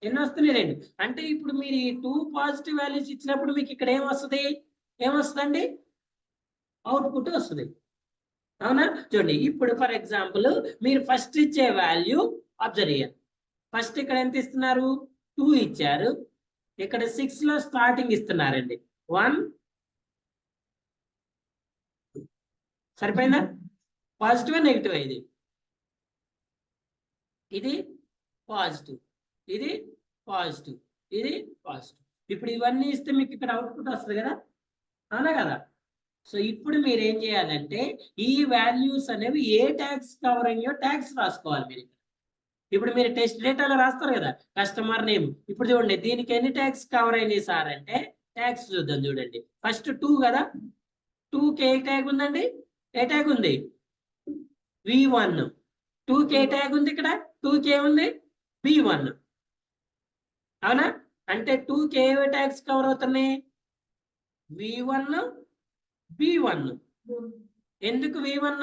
ఎన్ని వస్తున్నాయి రెండు అంటే ఇప్పుడు మీరు ఈ 2 పాజిటివ్ వాల్యూస్ ఇచ్చినప్పుడు మీకు ఇక్కడ ఏమొస్తుందండి అవుట్పుట్ వస్తుంది అవునా చూడండి ఇప్పుడు ఫర్ ఎగ్జాంపుల్ మీరు ఫస్ట్ ఇచ్చే వాల్యూ అబ్జర్వ్ చేయండి ఫస్ట్ ఇక్కడ ఎంత ఇస్తున్నారు 2 ఇచ్చారు ఇక్కడ 6 లో స్టార్టింగ్ ఇస్తున్నారండి 1 సరిపోయిందా పాజిటివ్ నెగిటివ్ ఇది పాజిటివ్ ఇది పాజిటివ్ ఇది పాజిటివ్ ఇప్పుడు ఇవన్నీ ఇస్తే మీకు ఇక్కడ అవుట్పుట్ వస్తుంది కదా అవునా కదా సో ఇప్పుడు మీరు ఏం చేయాలంటే ఈ వాల్యూస్ అనేవి ఏ ట్యాగ్స్ కవర్ అయ్యో ట్యాగ్స్ రాసుకోవాలి మీరు ఇప్పుడు మీరు టెస్ట్ డేటాలో రాస్తారు కదా కస్టమర్ నేమ్ ఇప్పుడు చూడండి దీనికి ఎన్ని ట్యాగ్స్ కవర్ అయినాయి సార్ అంటే ట్యాగ్స్ చూద్దాం చూడండి ఫస్ట్ 2 కదా 2కి ఏ ట్యాగ్ ఉందండి ఏ ట్యాగ్ ఉంది V1 2కి ఏ ట్యాగ్ ఉంది ఇక్కడ 2కి ఏముంది B1 అవునా అంటే 2కి ఏ ట్యాగ్స్ కవర్ అవుతున్నాయి V1 B1 ఎందుకు V1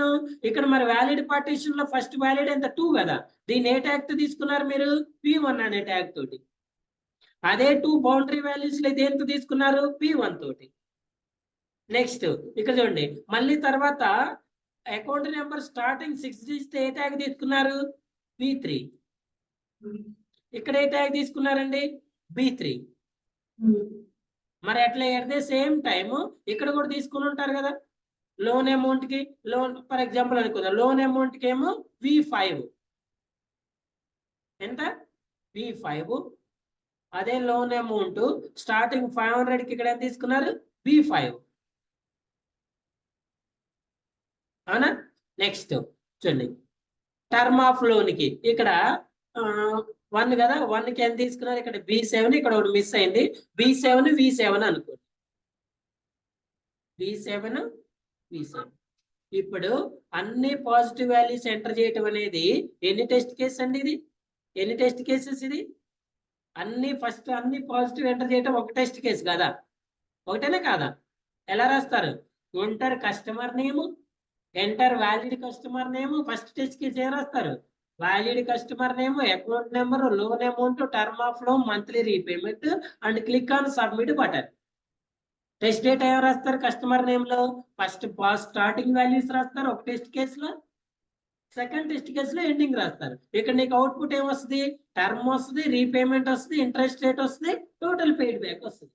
ఇక్కడ మరి వ్యాలిడ్ పార్టీషన్ లో ఫస్ట్ వ్యాలిడ్ ఎంత 2 కదా దీన్ని ఏ ట్యాగ్ తో తీసుకున్నారు మీరు P1 అనే ట్యాగ్ తోటి అదే 2 బౌండరీ వాల్యూస్ లో దేంతో తీసుకున్నారు P1 తోటి నెక్స్ట్ ఇక్కడ చూడండి మళ్ళీ తర్వాత అకౌంట్ నెంబర్ స్టార్టింగ్ 6 డిజిట్ ఏ ట్యాగ్ తీసుకున్నారు B3 ఇక్కడ ఏ ట్యాగ్ తీసుకున్నారండి B3 మరి అట్లా ఎట్ ద సేమ్ టైమ్ ఇక్కడ కూడా తీసుకుని ఉంటారు కదా లోన్ అమౌంట్ కి లోన్ ఫర్ ఎగ్జాంపుల్ అనుకుందాం లోన్ అమౌంట్ కి ఏమో V5 ఎంత V5 అదే లోన్ అమౌంట్ స్టార్టింగ్ 500 కి ఇక్కడ ఎంత తీసుకున్నారు B5 అవునా నెక్స్ట్ చూడండి టర్మ్ ఆఫ్ లోన్ కి ఇక్కడ 1 కదా 1 కి ఎంత తీసుకున్నారు ఇక్కడ B7 ఇక్కడ ఒకటి మిస్ అయింది B7 V7 అనుకోండి B7 ఇప్పుడు అన్ని పాజిటివ్ వాల్యూస్ ఎంటర్ చేయటం అనేది ఎన్ని టెస్ట్ కేసు అండి ఇది ఎన్ని టెస్ట్ కేసెస్ ఇది అన్ని పాజిటివ్ ఎంటర్ చేయటం ఒక టెస్ట్ కేసు కదా ఒకటేనే కాదా ఎలా రాస్తారు enter customer name enter valid customer name first test case ఏం రాస్తారు valid customer name account number loan amount term of loan monthly repayment and click on submit button test data ఏం రాస్తారు customer name లో first starting values రాస్తారు ఒక test కేసులో second test కేసులో ending రాస్తారు. ఇక్కడ నీకు అవుట్పుట్ ఏమొస్తుంది, టర్మ్ వస్తుంది, రీపేమెంట్ వస్తుంది, ఇంట్రెస్ట్ రేట్ వస్తుంది, టోటల్ పెయిడ్ బ్యాక్ వస్తుంది.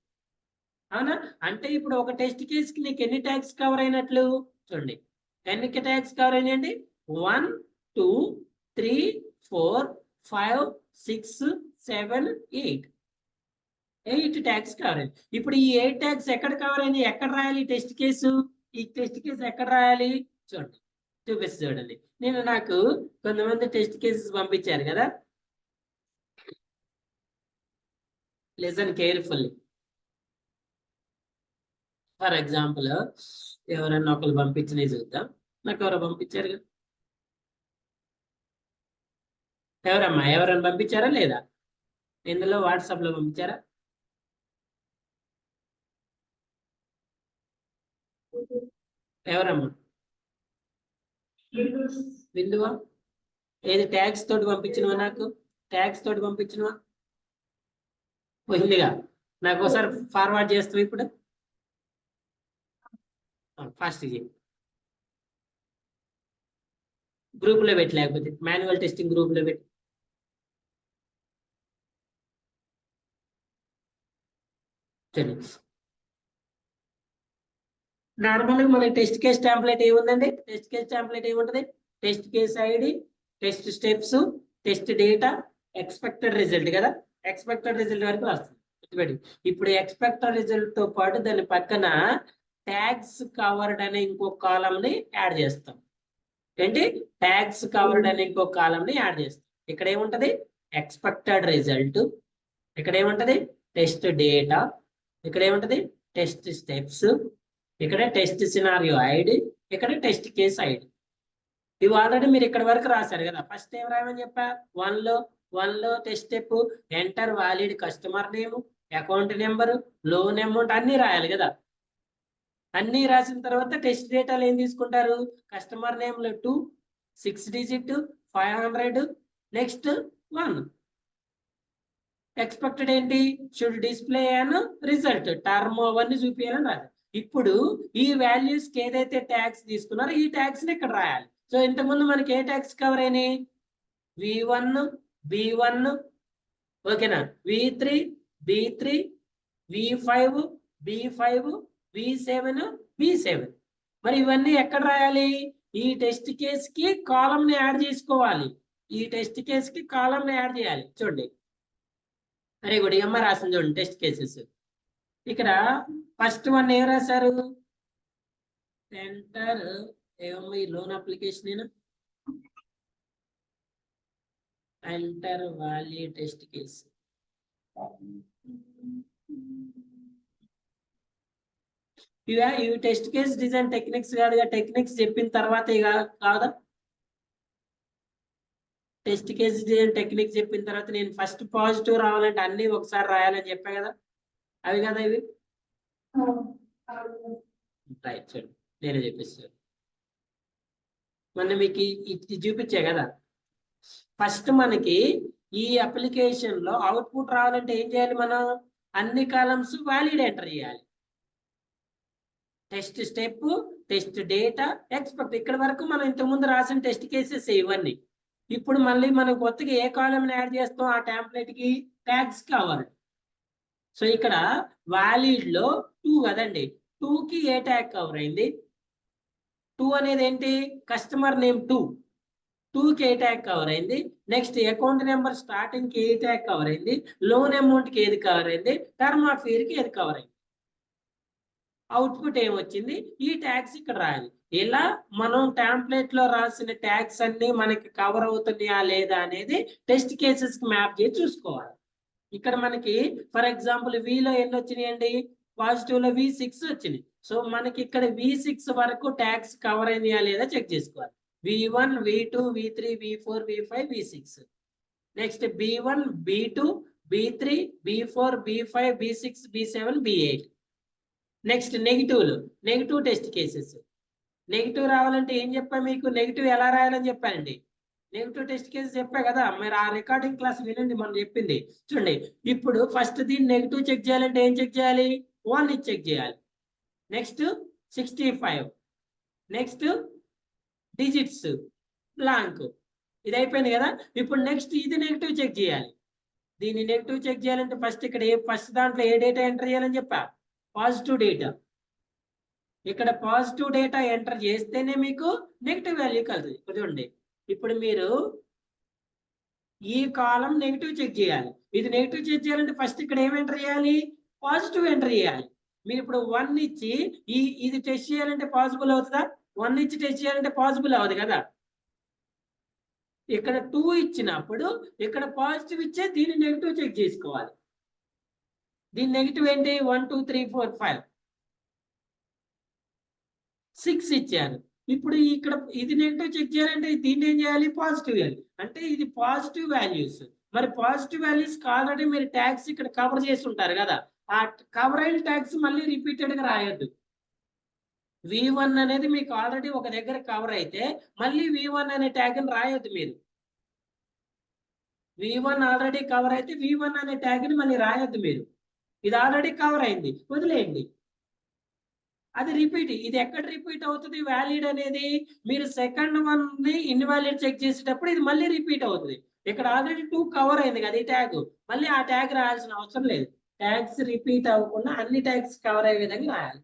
అవునా? అంటే ఇప్పుడు ఒక టెస్ట్ కేసుకి నీకు ఎన్ని ట్యాక్స్ కవర్ అయినట్లు చూడండి. ఎన్ని ట్యాక్స్ కవర్ అయినాయండి? 1 2 3 4 5 6 7 8 ట్యాక్స్ కవర్ అయింది. ఇప్పుడు ఈ 8 ట్యాక్స్ ఎక్కడ కవర్ అయింది, ఎక్కడ రాయాలి టెస్ట్ కేసు? ఈ టెస్ట్ కేసు ఎక్కడ రాయాలి చూడండి, చూపిస్తే చూడండి. నాకు కొంతమంది టెస్ట్ కేసెస్ పంపించారు కదా, లిసన్ కేర్ఫుల్లీ. ఫర్ ఎగ్జాంపుల్ ఎవరన్నా ఒకరు పంపించినవి చూద్దాం. నాకు ఎవరో పంపించారు కదా, ఎవరన్నా పంపించారా లేదా? ఇందులో వాట్సాప్ లో పంపించారా? ఎవరమ్మా? బిందువా? ఏది ట్యాక్స్ తోటి పంపించినవా? నాకు ట్యాక్స్ తోటి పంపించినవా? పోయిందిగా. నాకు ఒకసారి ఫార్వర్డ్ చేస్తావు ఇప్పుడు. ఫాస్ట్ గ్రూప్ లో పెట్టి, లేకపోతే మాన్యువల్ టెస్టింగ్ గ్రూప్ లో పెట్టి. నార్మల్ గా మన టెస్ట్ కేస్ టెంప్లెట్ ఏముందండి? టెస్ట్ కేస్ టెంప్లెట్ ఏముంటది? Test case ID, test steps, test data, expected result కదా. ఎక్స్పెక్టెడ్ రిజల్ట్ వరకు వస్తుంది. ఇప్పుడు ఎక్స్పెక్టెడ్ రిజల్ట్ తో పాటు దాని పక్కన ట్యాగ్స్ కవర్డ్ అనే ఇంకో కాలం ని యాడ్ చేస్తాం. ఏంటి? ట్యాగ్స్ కవర్డ్ అనే ఇంకో కాలం ని యాడ్ చేస్తాం. ఇక్కడ ఏముంటది? Expected result. ఇక్కడ ఏముంటది? Test data. ఇక్కడ ఏముంటది? Test steps. ఇక్కడ టెస్ట్ సినారియో ఐడి. ఇక్కడ టెస్ట్ కేస్ ఐడి. ఇవి ఆల్రెడీ మీరు ఇక్కడ వరకు రాశారు కదా. ఫస్ట్ ఏం రాయమని చెప్పా? వన్ లో test step, enter valid customer name, account number, loan amount అన్ని రాయాలి కదా. అన్ని రాసిన తర్వాత టెస్ట్ డేటాలు ఏం తీసుకుంటారు? కస్టమర్ నేమ్ లో 2, 6 డిజిట్, 500, నెక్స్ట్ 1. ఎక్స్పెక్టెడ్ ఏంటి? Should display and result, term అవన్నీ చూపించాలని రాదు. ఇప్పుడు ఈ వాల్యూస్ కి ఏదైతే ట్యాక్స్ తీసుకున్నారో ఈ ట్యాక్స్ ని ఇక్కడ రాయాలి. సో ఇంతకుముందు మనకి ఏ ట్యాక్స్ కవర్ అయినాయి? V1, B1, ఓకేనా, V3, B3, V5, B5, V7, B7. మరి ఇవన్నీ ఎక్కడ రాయాలి? ఈ టెస్ట్ కేస్ కి కాలం ని యాడ్ చేసుకోవాలి. ఈ టెస్ట్ కేస్ కి కాలం ని యాడ్ చేయాలి. చూడండి, వెరీ గుడ్. అమ్మ రాసింది చూడండి టెస్ట్ కేసెస్. ఇక్కడ ఫస్ట్ వన్ ఏం రాశారు? ఎంటర్ ఏమో ఈ loan application, enter value test case. ఇవి టెస్ట్ కేస్ డిజైన్ టెక్నిక్స్ కాదుగా. టెక్నిక్స్ చెప్పిన తర్వాతే కాదా? టెస్ట్ కేస్ డిజైన్ టెక్నిక్స్ చెప్పిన తర్వాత నేను ఫస్ట్ పాజిటివ్ రావాలంటే అన్ని ఒకసారి రాయాలని చెప్పా కదా. అవి కదా ఇవి. రైట్, చూడండి నేనే చెప్పిస్తాను. మొన్న మీకు ఇది చూపించా కదా. ఫస్ట్ మనకి ఈ అప్లికేషన్ లో అవుట్పుట్ రావాలంటే ఏం చేయాలి? మనం అన్ని కాలమ్స్ వాలిడ్ ఎంటర్ చేయాలి. Test step, test data, expect. ఇక్కడ వరకు మనం ఇంతకుముందు రాసిన టెస్ట్ కేసెస్ ఇవన్నీ. ఇప్పుడు మళ్ళీ మనం కొత్తగా ఏ కాలమ్ యాడ్ చేస్తాం? ఆ టెంప్లెట్ కి ట్యాగ్స్ కావాలి. సో ఇక్కడ వాలిడ్ లో 2 కదండి. 2 కి ఏ ట్యాగ్ కవర్ అయింది? 2 అనేది ఏంటి? కస్టమర్ నేమ్ 2 కి ఏ ట్యాగ్ కవర్ అయింది. నెక్స్ట్ అకౌంట్ నెంబర్ స్టార్టింగ్ కి ఏ ట్యాగ్ కవర్ అయింది. లోన్ అమౌంట్ కి ఏది కవర్ అయింది. టర్మ్ ఆఫ్ ఇయర్ కి ఏది కవర్ అయింది. అవుట్పుట్ ఏమొచ్చింది? ఈ ట్యాగ్స్ ఇక్కడ రాయాలి. ఇలా మనం టెంప్లెట్ లో రాసిన ట్యాగ్స్ అన్ని మనకి కవర్ అవుతున్నాయా లేదా అనేది టెస్ట్ కేసెస్ కి మ్యాప్ చేసి చూసుకోవాలి. ఇక్కడ మనకి ఫర్ ఎగ్జాంపుల్ వీలో ఎన్ని వచ్చినాయండి? పాజిటివ్ లో V6 వచ్చింది. సో మనకి ఇక్కడ V6 వరకు ట్యాగ్స్ కవర్ అయినాయా లేదా చెక్ చేసుకోవాలి. V1, V2, V3, V4, V5, V6. Next B1, B2, B3, B4, B5, B6, B7, B8. Next negative test cases. Negative రావాలంటే ఏం చెప్పా మీకు? నెగిటివ్ ఎలా రాయాలని చెప్పానండి. నెగిటివ్ టెస్ట్ కేసెస్ చెప్పా కదా. మరి ఆ రికార్డింగ్ క్లాస్ వినండి, మనం చెప్పింది. చూడండి, ఇప్పుడు ఫస్ట్ దీన్ని నెగిటివ్ చెక్ చేయాలంటే ఏం చెక్ చేయాలి? 1 చెక్ చేయాలి. Next 65, next digits, blank. ఇది అయిపోయింది కదా. ఇప్పుడు నెక్స్ట్ ఇది నెగిటివ్ చెక్ చేయాలి. దీన్ని నెగిటివ్ చెక్ చేయాలంటే ఫస్ట్ ఇక్కడ ఫస్ట్ దాంట్లో ఏ డేటా ఎంటర్ చేయాలని చెప్పా, పాజిటివ్ డేటా. ఇక్కడ పాజిటివ్ డేటా ఎంటర్ చేస్తేనే మీకు నెగిటివ్ వాల్యూ కలుగుతుంది. చూడండి, ఇప్పుడు మీరు ఈ కాలం నెగిటివ్ చెక్ చేయాలి. ఇది నెగిటివ్ చెక్ చేయాలంటే ఫస్ట్ ఇక్కడ ఏం ఎంటర్ చేయాలి, పాజిటివ్ ఎంటర్ చేయాలి. మీరు ఇప్పుడు 1 ఇచ్చి ఇది టెస్ట్ చేయాలంటే పాసిబుల్ అవుతుందా? 1 ఇచ్చి టెస్ట్ చేయాలంటే పాసిబుల్ అవ్వదు కదా. ఇక్కడ 2 ఇచ్చినప్పుడు ఇక్కడ పాజిటివ్ ఇచ్చే దీన్ని నెగిటివ్ చెక్ చేసుకోవాలి. దీని నెగిటివ్ ఏంటి, 1 2 3 4 5 6 ఇచ్చారు. ఇప్పుడు ఇక్కడ ఇది నెగిటివ్ చెక్ చేయాలంటే దీన్ని ఏం చేయాలి, పాజిటివ్ వాల్యూ. అంటే ఇది పాజిటివ్ వాల్యూస్. మరి పాజిటివ్ వాల్యూస్ ఆల్రెడీ మీరు ట్యాగ్స్ ఇక్కడ కవర్ చేసి ఉంటారు కదా, ఆ కవర్ అయిన ట్యాగ్స్ మళ్ళీ రిపీటెడ్ గా రాయొద్దు. V1 అనేది మీకు ఆల్రెడీ ఒక దగ్గర కవర్ అయితే మళ్ళీ V1 అనే ట్యాగ్ ని రాయొద్దు. మీరు V1 ఆల్రెడీ కవర్ అయితే V1 అనే ట్యాగ్ ని మళ్ళీ రాయొద్దు. మీరు ఇది ఆల్రెడీ కవర్ అయింది, వదిలేయండి. అది రిపీట్. ఇది ఎక్కడ రిపీట్ అవుతుంది వ్యాలిడ్ అనేది, మీరు సెకండ్ వన్ ని ఇన్వాలిడ్ చెక్ చేసేటప్పుడు ఇది మళ్ళీ రిపీట్ అవుతుంది. ఇక్కడ ఆల్రెడీ 2 కవర్ అయింది కదా ఈ ట్యాగ్, మళ్ళీ ఆ ట్యాగ్ రాయాల్సిన అవసరం లేదు. ట్యాగ్స్ రిపీట్ అవ్వకుండా అన్ని ట్యాగ్స్ కవర్ అయ్యే విధంగా రాయాలి.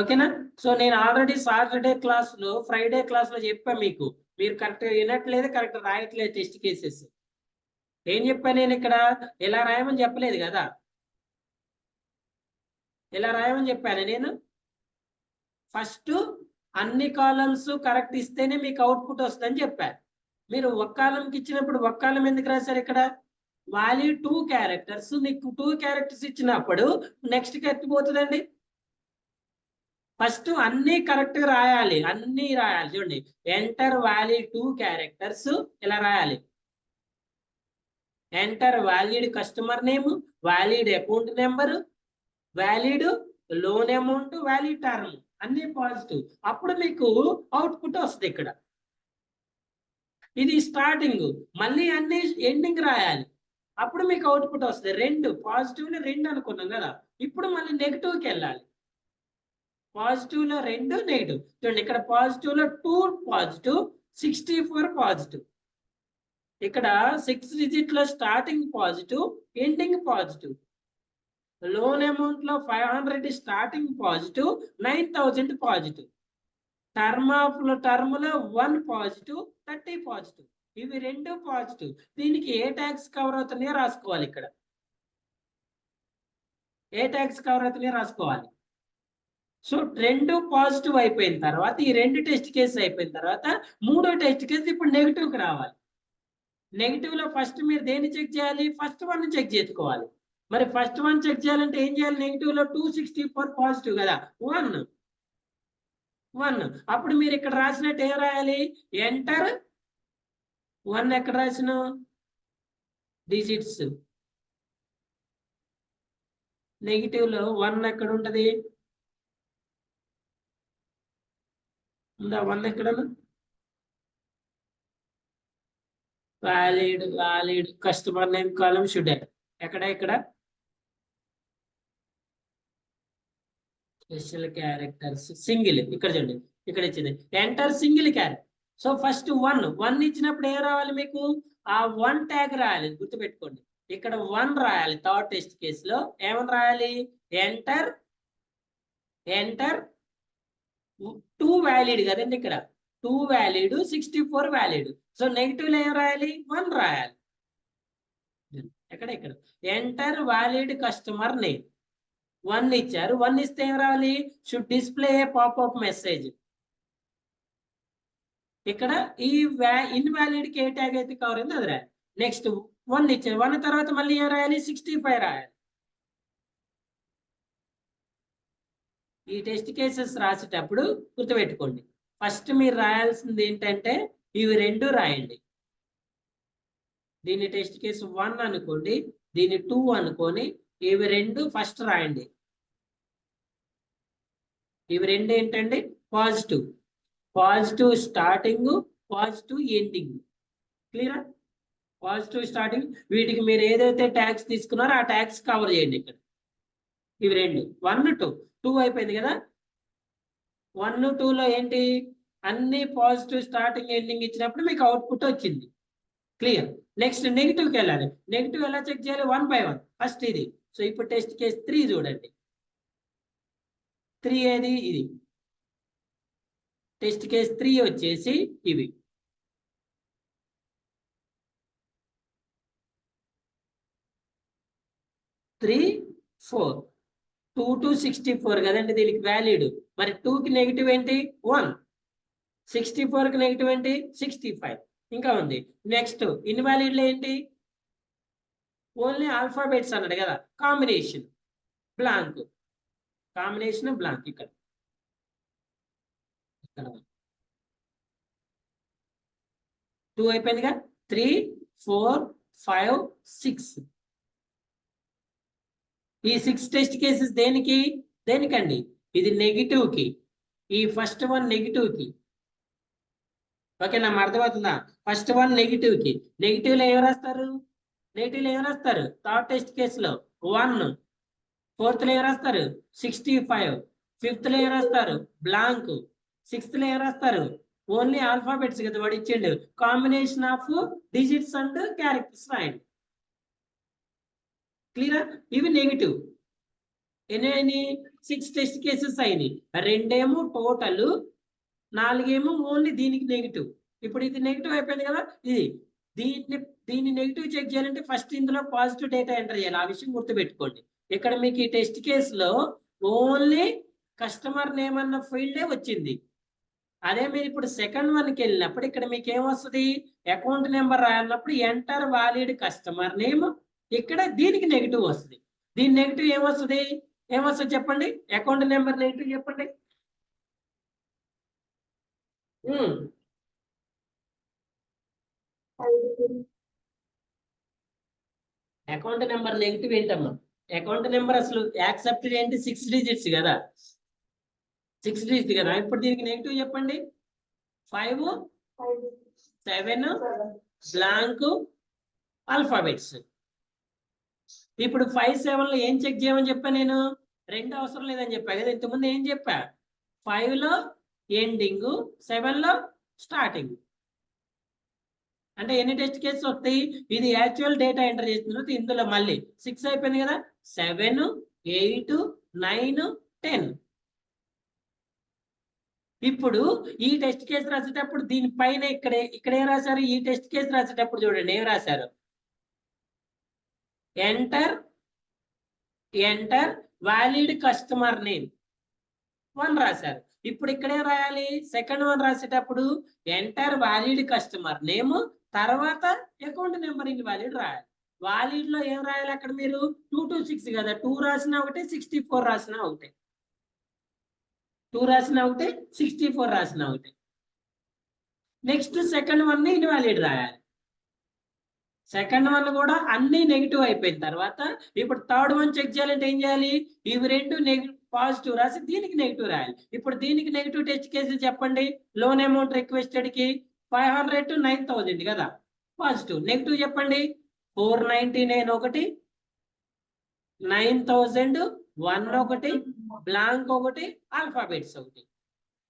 ఓకేనా. సో నేను ఆల్రెడీ సాటర్డే క్లాస్ లో ఫ్రైడే క్లాస్ లో చెప్పా మీకు, మీరు కరెక్ట్ వినట్లేదు, కరెక్ట్ రాయట్లేదు టెస్ట్ కేసెస్. ఏం చెప్పాను నేను ఇక్కడ, ఎలా రాయమని చెప్పలేదు కదా, ఎలా రాయమని చెప్పాను నేను. ఫస్ట్ అన్ని కాలమ్స్ కరెక్ట్ ఇస్తేనే మీకు అవుట్పుట్ వస్తుందని చెప్పాను. మీరు ఒక కాలంకి ఇచ్చినప్పుడు ఒక కాలం ఎందుకు రాశారు ఇక్కడ, వాల్యూ 2 క్యారెక్టర్స్. నీకు 2 క్యారెక్టర్స్ ఇచ్చినప్పుడు నెక్స్ట్ కి ఎత్తిపోతుందండి. ఫస్ట్ అన్ని కరెక్ట్ గా రాయాలి, అన్ని రాయాలి. చూడండి, ఎంటర్ వాల్యూ 2 క్యారెక్టర్స్ ఇలా రాయాలి. Enter valid customer name, valid account number, valid loan amount, valid term అన్ని పాజిటివ్. అప్పుడు మీకు అవుట్పుట్ వస్తుంది. ఇక్కడ ఇది స్టార్టింగ్, మళ్ళీ అన్ని ఎండింగ్ రాయాలి. అప్పుడు మీకు అవుట్పుట్ వస్తుంది. 2 పాజిటివ్ లో 2 అనుకున్నాం కదా, ఇప్పుడు మళ్ళీ నెగిటివ్ కి వెళ్ళాలి. పాజిటివ్ లో 2 నెగిటివ్. చూడండి, ఇక్కడ పాజిటివ్ లో 2 పాజిటివ్, 64 పాజిటివ్. ఇక్కడ 6 డిజిట్ లో starting positive, ending positive. Loan amount లో 500 స్టార్టింగ్ పాజిటివ్, 9000 పాజిటివ్. టర్మ్ లో 1 పాజిటివ్, 30 పాజిటివ్. ఇవి 2 పాజిటివ్. దీనికి ఏ ట్యాగ్స్ కవర్ అవుతున్నాయో రాసుకోవాలి. ఇక్కడ ఏ ట్యాగ్స్ కవర్ అవుతున్నాయో రాసుకోవాలి. సో 2 పాజిటివ్ అయిపోయిన తర్వాత, ఈ 2 టెస్ట్ కేసు అయిపోయిన తర్వాత, 3వ టెస్ట్ కేసు ఇప్పుడు నెగిటివ్ కి రావాలి. నెగిటివ్ లో ఫస్ట్ మీరు దేన్ని చెక్ చేయాలి, ఫస్ట్ వన్ చెక్ చేసుకోవాలి. మరి ఫస్ట్ వన్ చెక్ చేయాలంటే ఏం చేయాలి, నెగిటివ్ లో 264 పాజిటివ్ కదా, 1. అప్పుడు మీరు ఇక్కడ రాసినట్టు ఏం రాయాలి, ఎంటర్ 1. ఎక్కడ రాసిన డిజిట్స్, నెగిటివ్ లో 1 ఎక్కడ ఉంటది, ఉందా 1 ఎక్కడ, valid customer name column should ఎక్కడ, ఇక్కడ స్పెషల్ క్యారెక్టర్స్ సింగిల్. ఇక్కడ చూడండి, ఇక్కడ ఇచ్చింది enter single character. So first 1 ఇచ్చినప్పుడు ఏం రావాలి మీకు, ఆ 1 ట్యాగ్ రాయాలి. గుర్తుపెట్టుకోండి, ఇక్కడ 1 రాయాలి. థర్డ్ టెస్ట్ కేసులో ఏమని రాయాలి, ఎంటర్ 2 వ్యాలిడ్ కదండి, ఇక్కడ 2 వ్యాలిడ్, 64 వ్యాలిడ్. సో నెగిటివ్ లో ఏం రాయాలి, 1 రాయాలి. ఇక్కడ ఎంటర్ వాలిడ్ కస్టమర్ నేమ్ 1 ఇచ్చారు. 1 ఇస్తే ఏం రావాలి, should display A popup message. ఇక్కడ ఈ ఇన్వాలిడ్ కి ఏ ట్యాగ్ అయితే కవర్ అయిందో అది రాయాలి. నెక్స్ట్ 1 ఇచ్చారు. 1 తర్వాత మళ్ళీ ఏం రాయాలి, 65 రాయాలి. ఈ టెస్ట్ కేసెస్ రాసేటప్పుడు గుర్తుపెట్టుకోండి, ఫస్ట్ మీరు రాయాల్సింది ఏంటంటే ఇవి 2 రాయండి. దీన్ని టెస్ట్ కేసు 1 అనుకోండి, దీన్ని 2 అనుకొని ఇవి 2 ఫస్ట్ రాయండి. ఇవి 2 ఏంటండి, పాజిటివ్ స్టార్టింగ్, పాజిటివ్ ఎండింగ్. క్లియరా, పాజిటివ్ స్టార్టింగ్. వీటికి మీరు ఏదైతే ట్యాగ్స్ తీసుకున్నారో ఆ ట్యాగ్స్ కవర్ చేయండి. ఇక్కడ ఇవి 2 1 2 అయిపోయింది కదా. 1 2లో ఏంటి అన్ని పాజిటివ్ స్టార్టింగ్ ఎండింగ్ ఇచ్చినప్పుడు మీకు అవుట్పుట్ వచ్చింది. క్లియర్. నెక్స్ట్ నెగిటివ్కి వెళ్ళాలి. నెగిటివ్ ఎలా చెక్ చేయాలి? 1 by 1 ఫస్ట్ ఇది. సో ఇప్పుడు టెస్ట్ కేస్ 3 చూడండి. 3 ఏది? ఇది టెస్ట్ కేస్ 3 వచ్చేసి ఇవి. త్రీ 4 2 to 64 కదండి దీనికి వ్యాలిడ్. మరి 2కి నెగిటివ్ ఏంటి? 1. 64కి నెగిటివ్ ఏంటి? 65. ఇంకా ఉంది. నెక్స్ట్ ఇన్వాలిడ్లో ఏంటి? ఓన్లీ ఆల్ఫాబెట్స్ అన్నాడు కదా, కాంబినేషన్ బ్లాంక్. Combination blank. ఇక్కడ 2 అయిపోయిందిగా. 3 4 5 6. ఈ 6 టెస్ట్ కేసెస్ దేనికి? దేనికండి? ఇది నెగిటివ్ కి. ఈ ఫస్ట్ వన్ నెగిటివ్ కి. ఓకేనా? అర్థమవుతుందా? ఫస్ట్ వన్ నెగిటివ్ కి. నెగిటివ్ లో ఏం రాస్తారు? నెగిటివ్ లో ఏం రాస్తారు? థర్డ్ టెస్ట్ కేసులో 1. ఫోర్త్ లో ఏం రాస్తారు? 65. ఫిఫ్త్ లో ఏం రాస్తారు? బ్లాంక్. సిక్స్త్ లో ఏం రాస్తారు? ఓన్లీ ఆల్ఫాబెట్స్ కదా వాడు ఇచ్చిండు. Combination of digits and characters రాయండి. క్లియరా? ఇవి నెగిటివ్. ఎన్ని 6 టెస్ట్ కేసెస్ అయినాయి. 2 టోటల్, 4 ఓన్లీ దీనికి నెగిటివ్. ఇప్పుడు ఇది నెగిటివ్ అయిపోయింది కదా. ఇది దీన్ని నెగిటివ్ చెక్ చేయాలంటే ఫస్ట్ ఇందులో పాజిటివ్ డేటా ఎంటర్ చేయాలి. ఆ విషయం గుర్తుపెట్టుకోండి. ఇక్కడ మీకు ఈ టెస్ట్ కేసులో ఓన్లీ కస్టమర్ నేమ్ అన్న ఫీల్డే వచ్చింది. అదే మీరు ఇప్పుడు సెకండ్ వన్కి వెళ్ళినప్పుడు ఇక్కడ మీకు ఏమొస్తుంది? అకౌంట్ నెంబర్ రాయాలన్నప్పుడు ఎంటర్ వాలిడ్ కస్టమర్ నేమ్. ఇక్కడ దీనికి నెగిటివ్ వస్తుంది. దీని నెగిటివ్ ఏమొస్తుంది? ఏమొస్తుంది చెప్పండి? అకౌంట్ నెంబర్ నెగిటివ్ చెప్పండి. అకౌంట్ నెంబర్ నెగిటివ్ ఏంటమ్మా? అకౌంట్ నెంబర్ అసలు యాక్సెప్టెడ్ ఏంటి? 6 డిజిట్స్ కదా. 6 డిజిట్స్ కదా. ఇప్పుడు దీనికి నెగిటివ్ చెప్పండి. 5 7 బ్లాంక్ ఆల్ఫాబెట్స్. ఇప్పుడు 5 7లో ఏం చెక్ చేయమని చెప్పా నేను? 2 అవసరం లేదని చెప్పా కదా. ఇంతకుముందు ఏం చెప్పా? 5లో ఎండింగ్, 7లో స్టార్టింగ్. అంటే ఎన్ని టెస్ట్ కేసెస్ వస్తాయి? ఇది యాక్చువల్ డేటా ఎంటర్ చేసిన తర్వాత ఇందులో మళ్ళీ 6 అయిపోయింది కదా. 7 8 9 10. ఇప్పుడు ఈ టెస్ట్ కేసు రాసేటప్పుడు దీనిపైన ఇక్కడ ఏం రాశారు? ఈ టెస్ట్ కేసు రాసేటప్పుడు చూడండి ఏం రాశారు? ఎంటర్ వాలిడ్ కస్టమర్ నేమ్ 1 రాశారు. ఇప్పుడు ఇక్కడే రాయాలి. సెకండ్ వన్ రాసేటప్పుడు ఎంటర్ వాలిడ్ కస్టమర్ నేమ్, తర్వాత అకౌంట్ నెంబర్ ఇన్ వాలిడ్ రాయాలి. వాలిడ్ లో ఏం రాయాలి? అక్కడ మీరు 2 to 6 కదా. 2 రాసిన ఒకటే, 64 రాసిన ఒకటే. 2 రాసిన ఒకటే, 64 రాసిన ఒకటే. నెక్స్ట్ సెకండ్ వన్ ఇన్వాలిడ్ రాయాలి. సెకండ్ వన్ కూడా అన్ని నెగిటివ్ అయిపోయిన తర్వాత ఇప్పుడు థర్డ్ వన్ చెక్ చేయాలంటే ఏం చేయాలి? ఇవి రెండు పాజిటివ్ రాసి దీనికి నెగిటివ్ రాయాలి. ఇప్పుడు దీనికి నెగిటివ్ టెస్ట్ కేసు చెప్పండి. లోన్ అమౌంట్ రిక్వెస్టెడ్ కి 500 to 9000 కదా. పాజిటివ్. నెగిటివ్ చెప్పండి. 499 ఒకటి, 9000 1 ఒకటి, బ్లాంక్ ఒకటి, ఆల్ఫాబెట్స్ ఒకటి.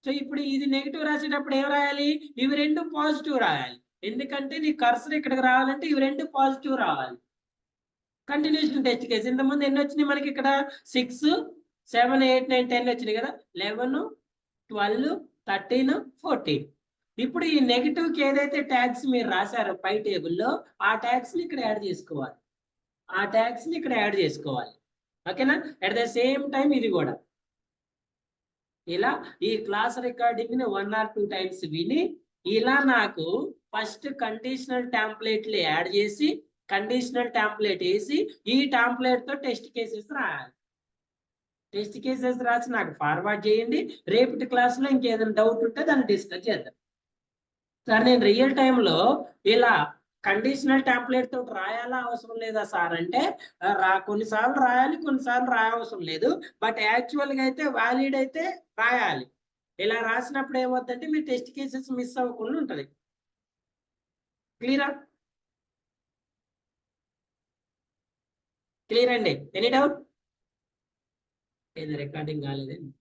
సో ఇప్పుడు ఇది నెగిటివ్ రాసేటప్పుడు ఏం రాయాలి? ఇవి రెండు పాజిటివ్ రాయాలి. ఎందుకంటే నీ కర్సర్ ఇక్కడికి రావాలంటే ఇవి రెండు పాజిటివ్ రావాలి. కంటిన్యూషన్ టెస్ట్ కేసు ఇంతకుముందు ఎన్ని వచ్చినాయి మనకి? ఇక్కడ 6 7 8 9 10 వచ్చినాయి కదా. 11 12 13 14. ఇప్పుడు ఈ నెగిటివ్ కి ఏదైతే ట్యాగ్స్ మీరు రాశారో పై టేబుల్లో, ఆ ట్యాగ్స్ ని ఇక్కడ యాడ్ చేసుకోవాలి. ఓకేనా? అట్ ద సేమ్ టైం ఇది కూడా ఇలా ఈ క్లాస్ రికార్డింగ్ ని 1 or 2 times విని ఇలా నాకు ఫస్ట్ కండిషనల్ టెంప్లెట్లు యాడ్ చేసి, కండిషనల్ టెంప్లెట్ వేసి ఈ టెంప్లెట్ తో టెస్ట్ కేసెస్ రాయాలి. టెస్ట్ కేసెస్ రాసి నాకు ఫార్వర్డ్ చేయండి. రేపటి క్లాస్ లో ఇంకేదైనా డౌట్ ఉంటే దాన్ని డిస్కస్ చేద్దాం. సార్ నేను రియల్ టైంలో ఇలా కండిషనల్ టెంప్లెట్ తోటి రాయాలా అవసరం లేదా సార్ అంటే, కొన్నిసార్లు రాయాలి, కొన్నిసార్లు రాయవసరం లేదు. బట్ యాక్చువల్గా అయితే వ్యాలిడ్ అయితే రాయాలి. ఇలా రాసినప్పుడు ఏమవుతుందంటే మీ టెస్ట్ కేసెస్ మిస్ అవ్వకుండా ఉంటుంది. క్లియర్ అండి? Any doubt? ఏది రికార్డింగ్ కాలేదండి.